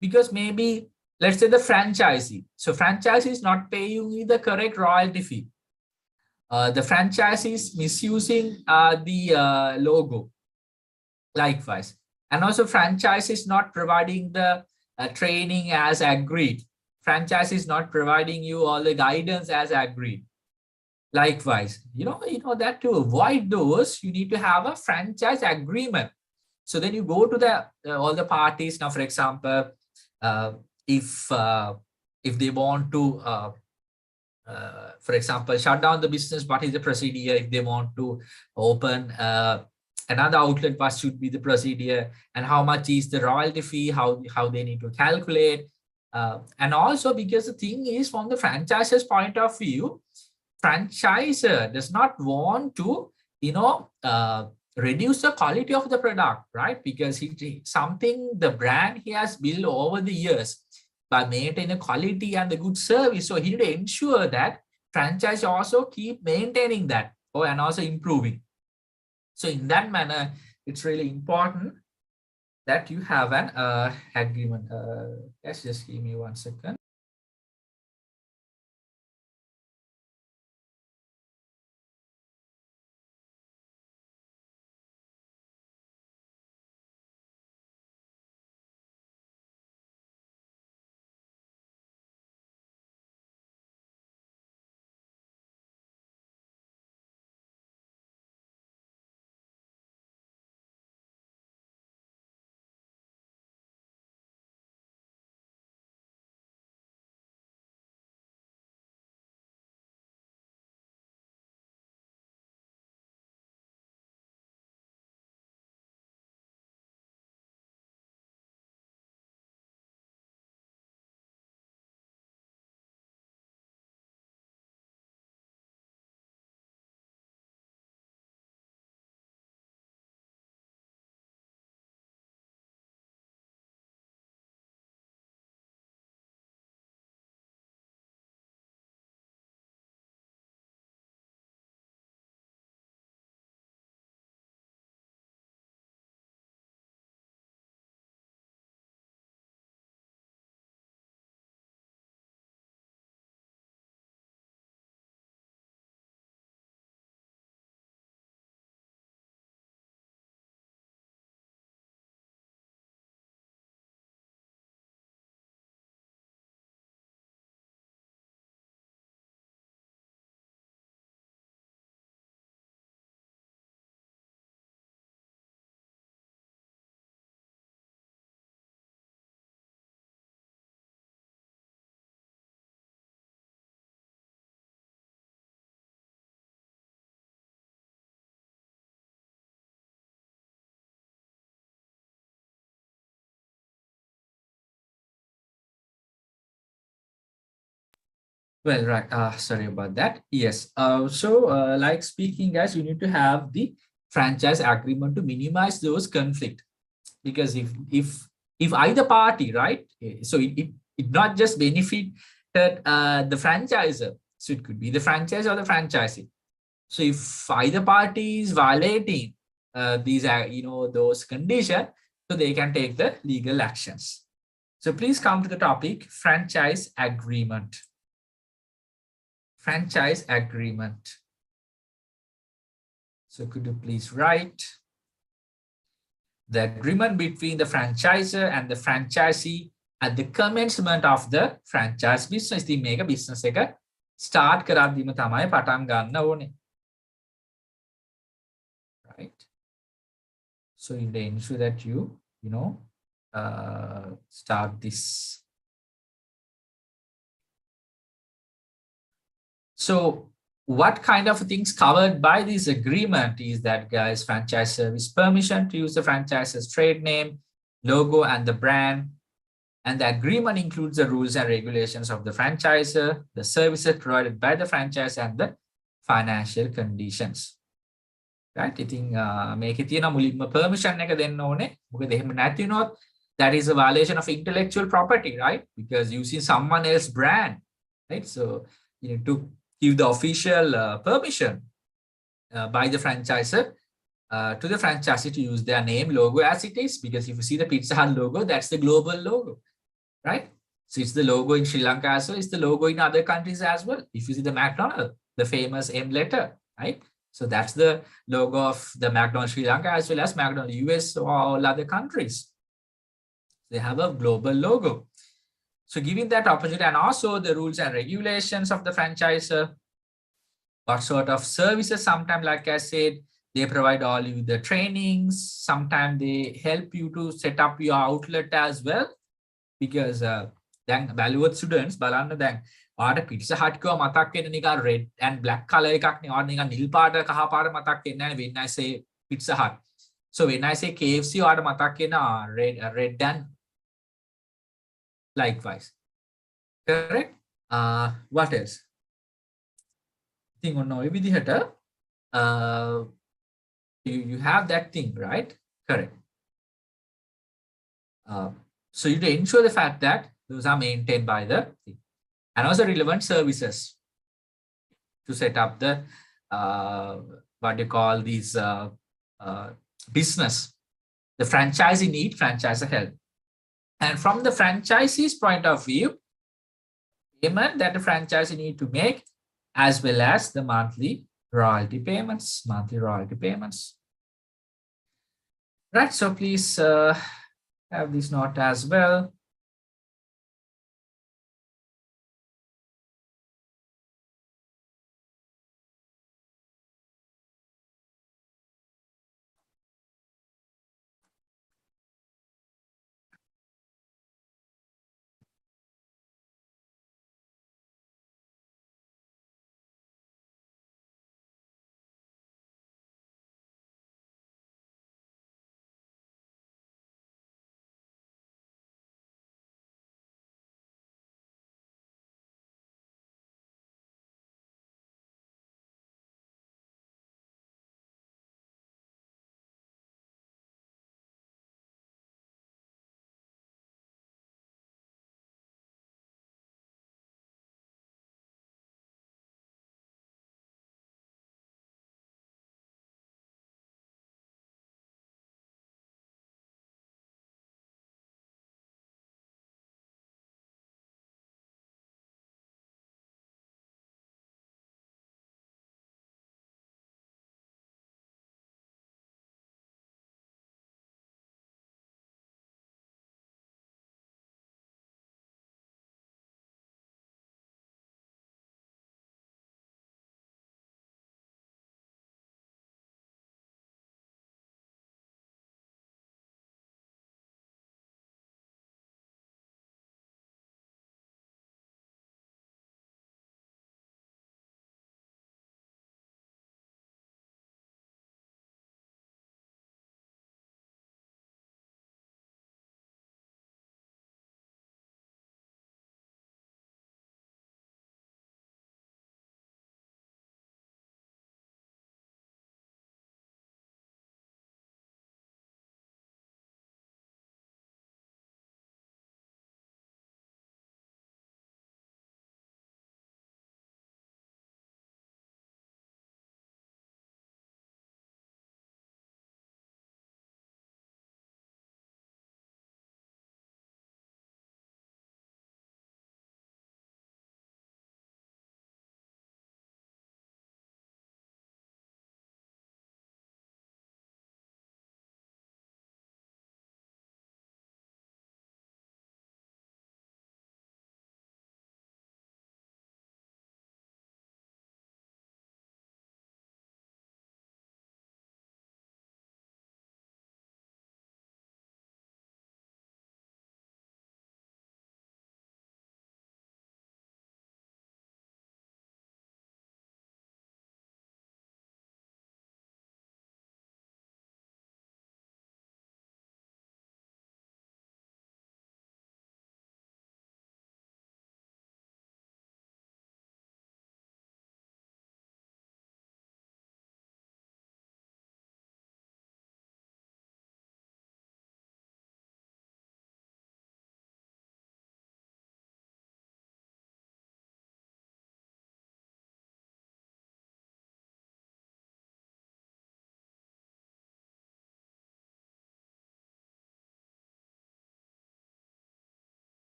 Because maybe let's say the franchisee. So franchisee is not paying you the correct royalty fee. The franchisee is misusing the logo. Likewise, and also franchise is not providing the training as agreed. Franchise is not providing you all the guidance as agreed. Likewise, you know that to avoid those, you need to have a franchise agreement. So then you go to the all the parties. Now, for example, uh, if they want to, for example, shut down the business, what is the procedure? If they want to open another outlet, what should be the procedure, and how much is the royalty fee? How they need to calculate, and also because the thing is, from the franchiser's point of view, franchisor does not want to, reduce the quality of the product, right? Because something the brand he has built over the years by maintaining quality and the good service. So he need to ensure that franchise also keep maintaining that, and also improving. So in that manner, it's really important that you have an agreement. Let's just give me 1 second. Well, right. Sorry about that. Yes. Like speaking, guys, you need to have the franchise agreement to minimize those conflict. Because if either party, right? So it not just benefited the franchisor. So it could be the franchise or the franchisee. So if either party is violating these, those conditions, so they can take the legal actions. So please come to the topic franchise agreement. Franchise agreement. So could you please write the agreement between the franchisor and the franchisee at the commencement of the franchise business. The mega business එක start කරද්දීම තමයි පටන් ගන්න ඕනේ. Right. So you ensure that you start this. So what kind of things covered by this agreement is that, guys, franchise service permission to use the franchise's trade name, logo, and the brand. And the agreement includes the rules and regulations of the franchisor, the services provided by the franchise, and the financial conditions. Right? ඉතින් මේකේ තියෙන මුලින්ම permission එක දෙන්න ඕනේ. මොකද එහෙම නැති වුණොත් that is a violation of intellectual property, right? Because using someone else's brand, right? So you need to give the official permission by the franchisor to the franchisee to use their name, logo as it is. Because if you see the Pizza Hut logo, that's the global logo, right? So it's the logo in Sri Lanka as well. It's the logo in other countries as well. If you see the McDonald's, the famous M letter, right? So that's the logo of the McDonald's Sri Lanka as well as McDonald's US or all other countries. They have a global logo. So giving that opportunity, and also the rules and regulations of the franchisor, what sort of services, sometimes, like I said, they provide all you the trainings, sometimes they help you to set up your outlet as well. Because දැන් බැලුවොත් students බලන්න දැන් ඔයාලට Pizza Hut කියව මතක් වෙන්නේ නිකන් red and black color එකක් නේ. ඔයාලට නිකන් නිල් පාට කහ පාට මතක් වෙන්නේ නැහැ when I say Pizza Hut. So when I say KFC ඔයාලට මතක් වෙනවා red and likewise. Correct? What else? ඉතින් ඔන්න ඔය විදිහට you have that thing, right? Correct. So you to ensure the fact that those are maintained by the thing. And also relevant services to set up the what you call these business. The franchisee need, franchisor help. And from the franchisee's point of view, payment that the franchisee need to make, as well as the monthly royalty payments. Right, so please have this note as well.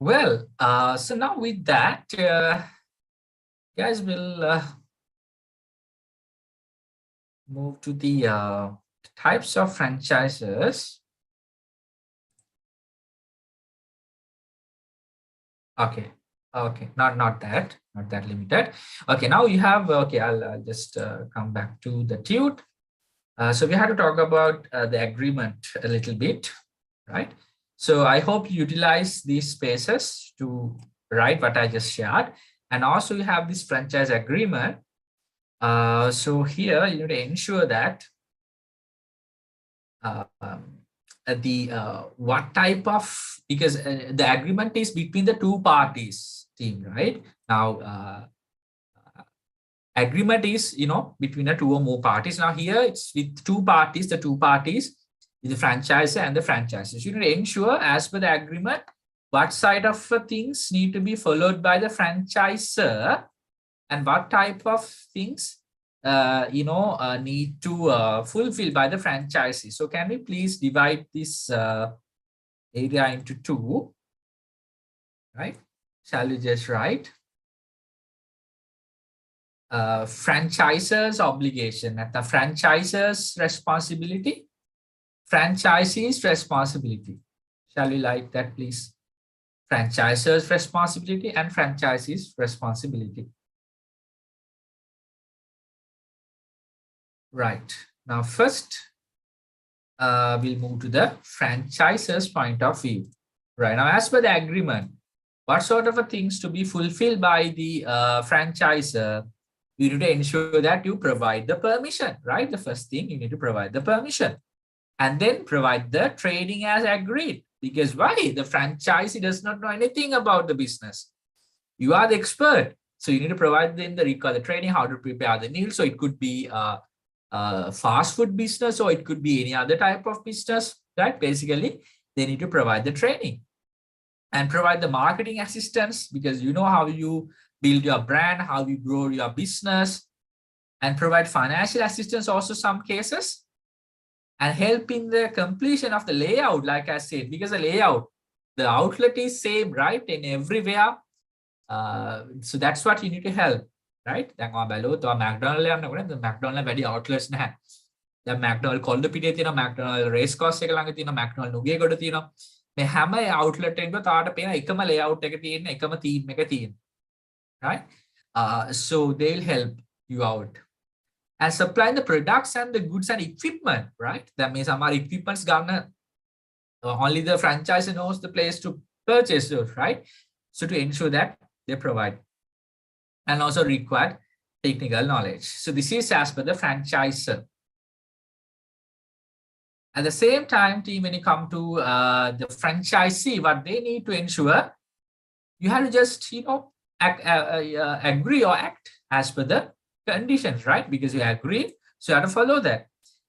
Well, so now with that, guys, will move to the types of franchises. Okay, okay, not that limited. Okay, now you have, okay, I'll just come back to the TUTE. So we had to talk about the agreement a little bit, right? So I hope you utilize these spaces to write what I just shared. And also you have this franchise agreement. So here you need to ensure that what type of, because the agreement is between the two parties team, right? Now agreement is, between the two or more parties. Now here it's with two parties, the two parties, the franchisor and the franchises. You need to ensure as per the agreement what side of things need to be followed by the franchisor and what type of things need to fulfill by the franchisee. So can we please divide this area into two, right? Shall we just write franchisor's obligation at the franchisor's responsibility, franchisee's responsibility. Shall we like that, please? Franchisor's responsibility and franchisee's responsibility. Right. Now, first, we'll move to the franchisor's point of view. Right. Now, as per the agreement, what sort of things to be fulfilled by the franchisor? You need to ensure that you provide the permission, right? The first thing, you need to provide the permission and then provide the training as agreed. Because why? The franchisee does not know anything about the business. You are the expert. So you need to provide them the required training, how to prepare the meal. So it could be fast food business, or it could be any other type of business, right? Basically, they need to provide the training and provide the marketing assistance, because you know how you build your brand, how you grow your business, and provide financial assistance also some cases, and help in the completion of the layout, like I said, because the layout, the outlet is same, right? In everywhere. So that's what you need to help, right? දැන් ඔයා බැලුවොත් ඔයා McDonald යනකොට McDonald වැඩි outlets නැහැ. දැන් McDonald කොල්ල පිටියේ තියෙනවා, McDonald race course එක ළඟ තියෙනවා, McDonald නුගේගොඩ තියෙනවා. මේ හැම outlet එකකම තාට පේන එකම layout එක තියෙන, එකම theme එක තියෙන. Right? So they'll help you out. And supplying the products and the goods and equipment, right? That means our equipment's gonna only the franchisor knows the place to purchase those, right? So to ensure that they provide, and also required technical knowledge. So this is as per the franchisor. At the same time, team, when you come to the franchisee, what they need to ensure, you have to just agree or act as per the conditions, right? Because you agree, so you have to follow that.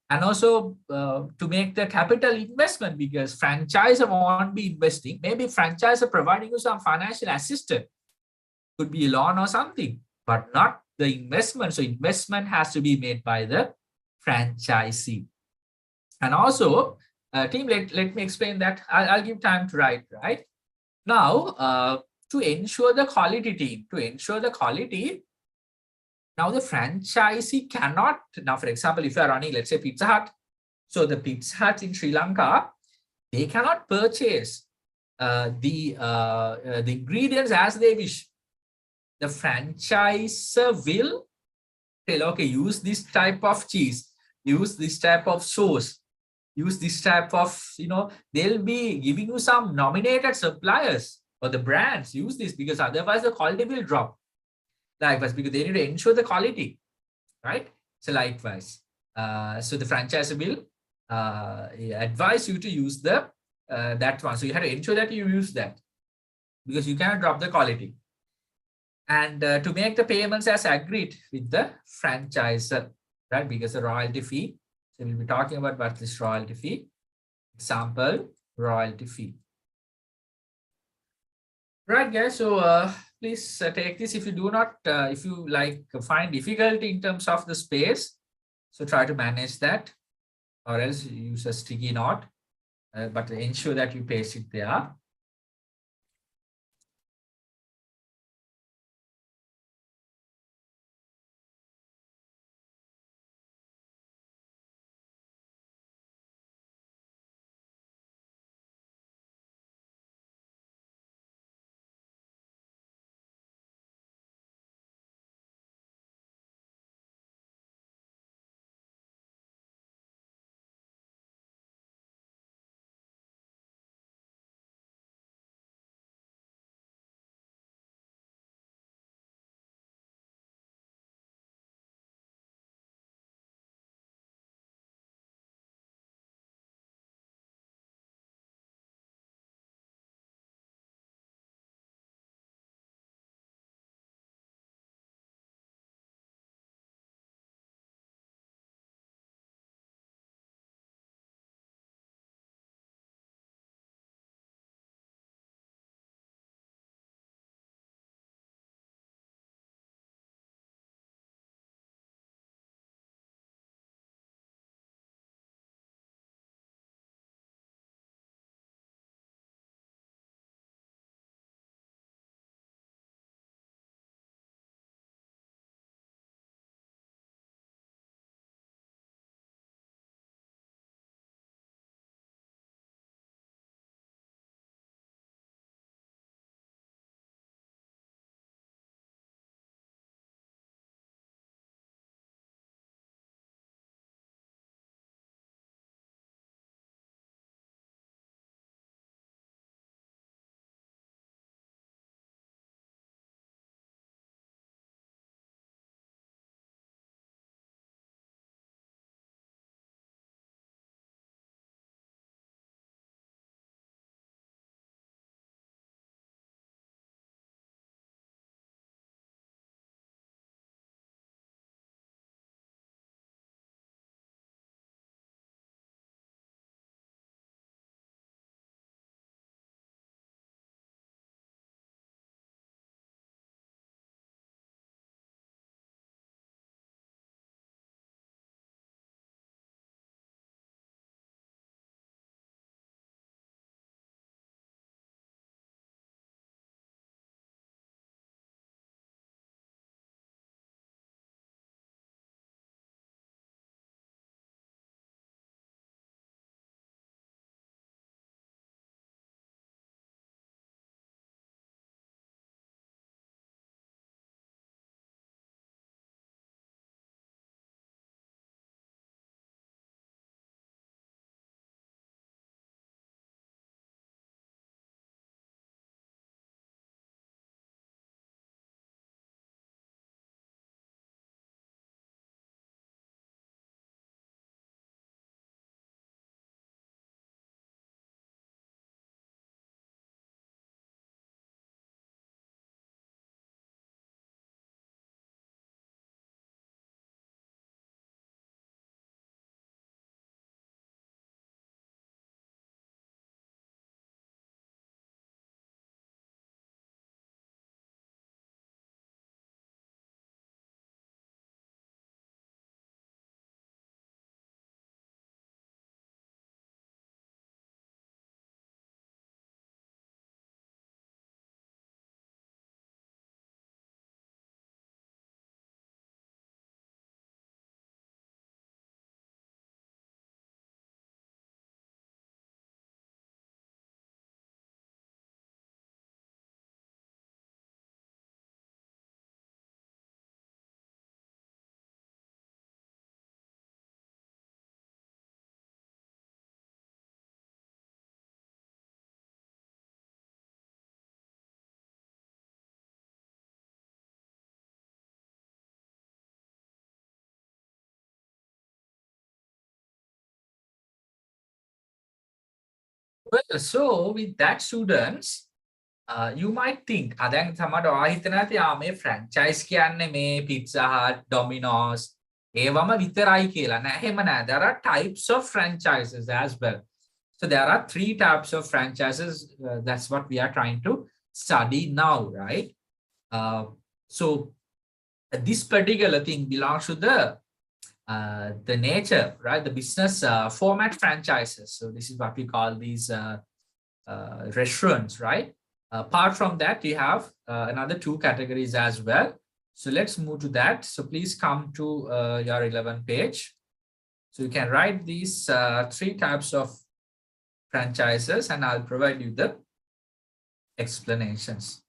And also to make the capital investment, because franchisor won't be investing. Maybe franchisor providing you some financial assistance, could be a loan or something, but not the investment. So investment has to be made by the franchisee. And also, team, let me explain that. I'll give time to write, right? Now, to ensure the quality, team, to ensure the quality, now the franchisee cannot, now for example, if you are running, let's say Pizza Hut, so the Pizza Hut in Sri Lanka, they cannot purchase the ingredients as they wish. The franchisor will tell, okay, use this type of cheese, use this type of sauce, use this type of, they'll be giving you some nominated suppliers or the brands, use this, because otherwise the quality will drop. Likewise, because they need to ensure the quality, right? So likewise, so the franchisor will advise you to use the that one. So you have to ensure that you use that, because you cannot drop the quality. And to make the payments as agreed with the franchisor, right? Because the royalty fee. So we'll be talking about what this royalty fee. Example, royalty fee. Right, guys. So please take this. If you do not, if you find difficulty in terms of the space, so try to manage that, or else use a sticky note, but ensure that you paste it there. Well, so with that, students, you might think, අදැන් සමහරට ඔයා හිතනවා ඇති මේ franchise කියන්නේ මේ Pizza Hut, Domino's ඒවම විතරයි කියලා. නෑ, එහෙම නෑ. There are types of franchises as well. So there are 3 types of franchises. That's what we are trying to study now, right? So this particular thing belongs to the nature, right? The business format franchises. So this is what we call these restaurants, right? Apart from that, you have another 2 categories as well. So let's move to that. So please come to your 11th page. So you can write these 3 types of franchises and I'll provide you the explanations.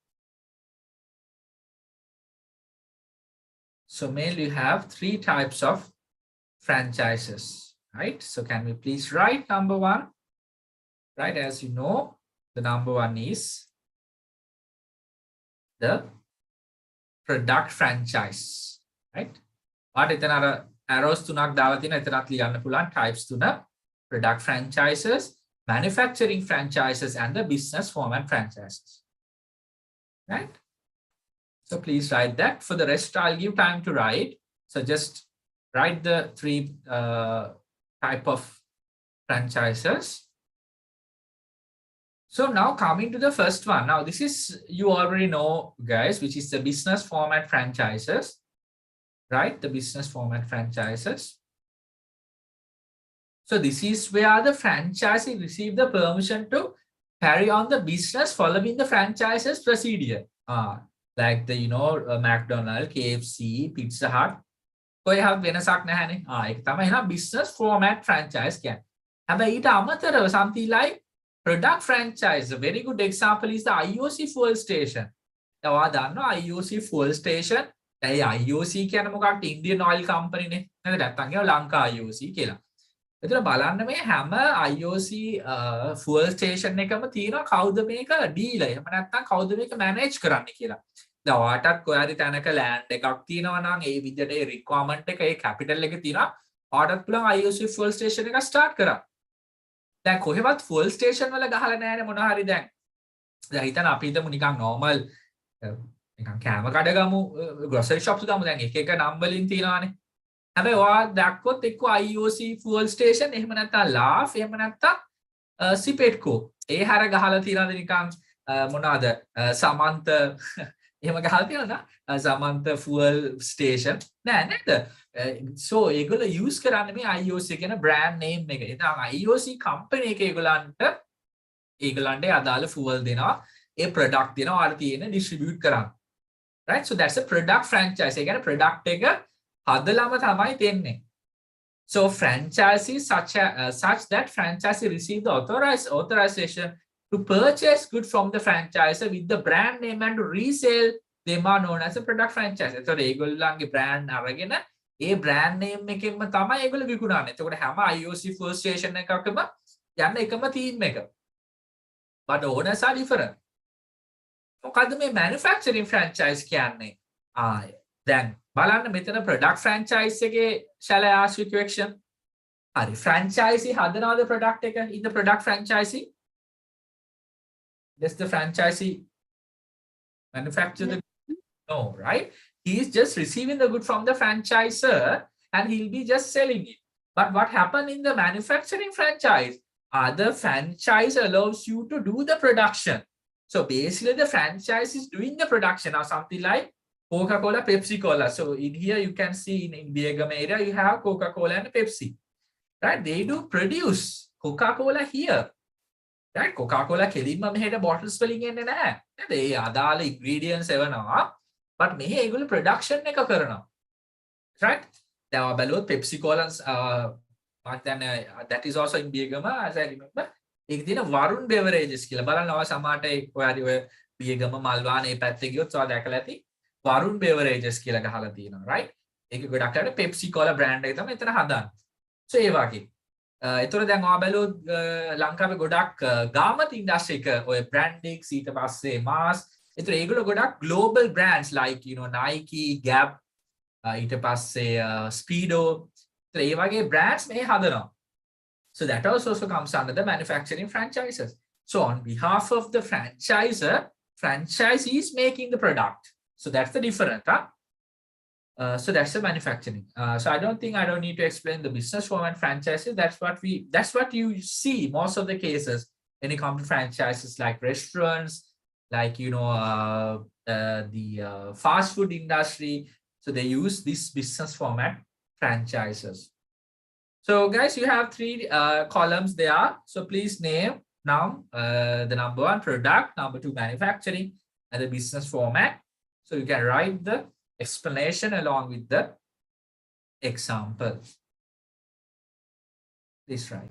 So mainly you have 3 types of franchises, right? So can we please write number 1, right? As you know, the number 1 is the product franchise, right? What is the arrows තුනක් දාලා තියෙන එතනත් ලියන්න පුළුවන් types තුන product franchises, manufacturing franchises and the business format franchises, right? So please write that. For the rest, I'll give time to write. So just write the 3 type of franchises. So now coming to the first one. Now this is, you already know, guys, which is the business format franchises, right? The business format franchises. So this is where the franchisee receive the permission to carry on the business following the franchises procedure. Like the, you know, McDonald's, KFC, Pizza Hut. කොහෙවත් වෙනසක් නැහැනේ. ඒක තමයි එහෙනම් business format franchise කියන්නේ. හැබැයි ඊට අමතරව something like product franchise. A very good example is the IOC fuel station. ඔයා දන්නවා IOC fuel station. ඒ IOC කියන්නේ මොකක්ද? Indian Oil Company නේ. නේද? නැත්නම් කියව ලංකා IOC කියලා. එතන බලන්න මේ හැම IOC fuel station එකම තියෙනවා කවුද මේක ඩීලර්. එහෙම නැත්නම් කවුද මේක මැනේජ් කරන්නේ කියලා. දැන් ඔයාටත් කොහරි තැනක ලෑන්ඩ් එකක් තියෙනවා නම් ඒ විදිහට ඒ රික්වයර්මන්ට් එක ඒ කැපිටල් එක තියෙනවා. ඔයාටත් පුළුවන් IOC fuel station එක ස්ටාර්ට් කරන්න. දැන් කොහෙවත් fuel station වල ගහලා නැහැනේ මොනවා හරි දැන්. දැන් හිතන්න අපි හිතමු නිකන් normal නිකන් කෑම කඩ ගමු grocery shops ගමු දැන් එක එක නම් වලින් තියෙනවානේ. හැබැයි ඔයා දැක්කොත් එක්ක IOC fuel station එහෙම නැත්නම් LAF එහෙම නැත්නම් Sipetco ඒ හැර ගහලා තියෙනවද නිකන් මොනවාද සමන්ත එහෙම ගහලා තියෙනවද සමන්ත fuel station නෑ නේද? So ඒගොල්ලෝ use කරන්නේ මේ IOC කියන brand name එක. එතන IOC company එක ඒගොල්ලන්ට අදාළ fuel දෙනවා. ඒ product දෙනවා ඔයාලා තියෙන distribute කරන්න. Right? So that's a product franchise. ඒ කියන්නේ product එක හදලම තමයි දෙන්නේ. So franchisee such that franchisee receive the authorization to purchase good from the franchisor with the brand name and to resell them are known as a product franchise. එතකොට ඒගොල්ලන්ගේ brand අරගෙන ඒ brand name එකෙන්ම තමයි ඒගොල්ලෝ විකුණන්නේ. එතකොට හැම IOC fuel station එකකම යන්න එකම theme එක. But owners are different. මොකද්ද මේ manufacturing franchise කියන්නේ? දැන් බලන්න මෙතන product franchise එකේ shall I ask you question? හරි franchisee හදනවද product එක in the product franchisee? Does the franchisee manufacture the no, right? He is just receiving the good from the franchisor and he'll be just selling it. But what happened in the manufacturing franchise? The franchise allows you to do the production. So basically the franchise is doing the production or something like Coca-Cola, Pepsi-Cola. So in here you can see in Biagam area you have Coca-Cola and Pepsi. Right? They do produce Coca-Cola here. Right? Coca-Cola කෙලින්ම මෙහෙට bottles වලින් එන්නේ නැහැ. නේද? ඒ අදාළ ingredients එවනවා. But මෙහි ඒගොල්ලෝ production එක කරනවා. Right? දැන් ඔයා බැලුවොත් Pepsi-Cola that is also in Biagam as I remember. ඒක තියෙන වරුන් beverages කියලා. බලන්න ඔයා සමහරට ඔයාලි ඔය Biagam මල්වාන ඒ පැත්තේ ගියොත් ඔයා දැකලා ඇති. වරුන් beverages කියලා ගහලා තියෙනවා right ඒක ගොඩක් අයට Pepsi Cola brand එක තමයි එතන හදන්නේ so ඒ වගේ ඒතර දැන් ඔයා බැලුවොත් ලංකාවේ ගොඩක් garment industry එක ඔය Brandix ඊට පස්සේ Mars ඒතර ඒගොල්ලෝ ගොඩක් global brands like you know Nike Gap ඊට පස්සේ Speedo ඒතර ඒ වගේ brands මේ හදනවා So that also comes under the manufacturing franchises. So on behalf of the franchisor, franchisee is making the product. So that's the difference. Huh? So that's the manufacturing. So I don't think I don't need to explain the business format franchises. That's what you see most of the cases when it comes to franchises like restaurants, like the fast food industry. So they use this business format franchises. So guys, you have three columns there. So please name now the number one product, number two manufacturing, and the business format. So you can write the explanation along with the example. Please write.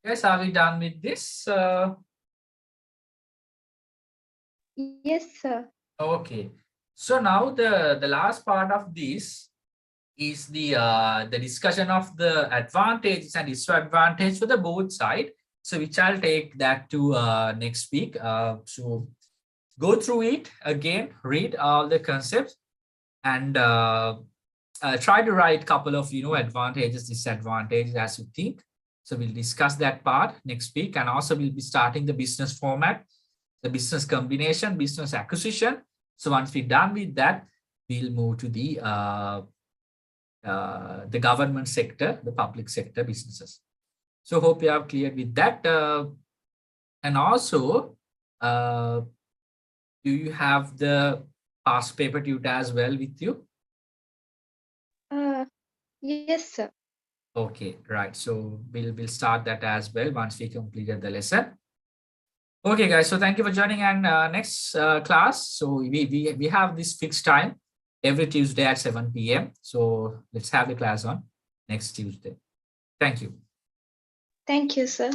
Guys, are we done with this? Yes, sir. Okay. So now the last part of this is the discussion of the advantages and disadvantages for the both side. So which I'll take that to next week. So go through it again, read all the concepts, and try to write a couple of advantages, disadvantages as you think. So we'll discuss that part next week, and also we'll be starting the business format, the business combination, business acquisition. So once we're done with that, we'll move to the government sector, the public sector businesses. So hope you are clear with that. And also, do you have the past paper tutor as well with you? Yes, sir. Okay, right. So we'll start that as well once we completed the lesson. Okay, guys. So thank you for joining. And next class, so we have this fixed time every Tuesday at 7 p.m. So let's have the class on next Tuesday. Thank you. Thank you, sir.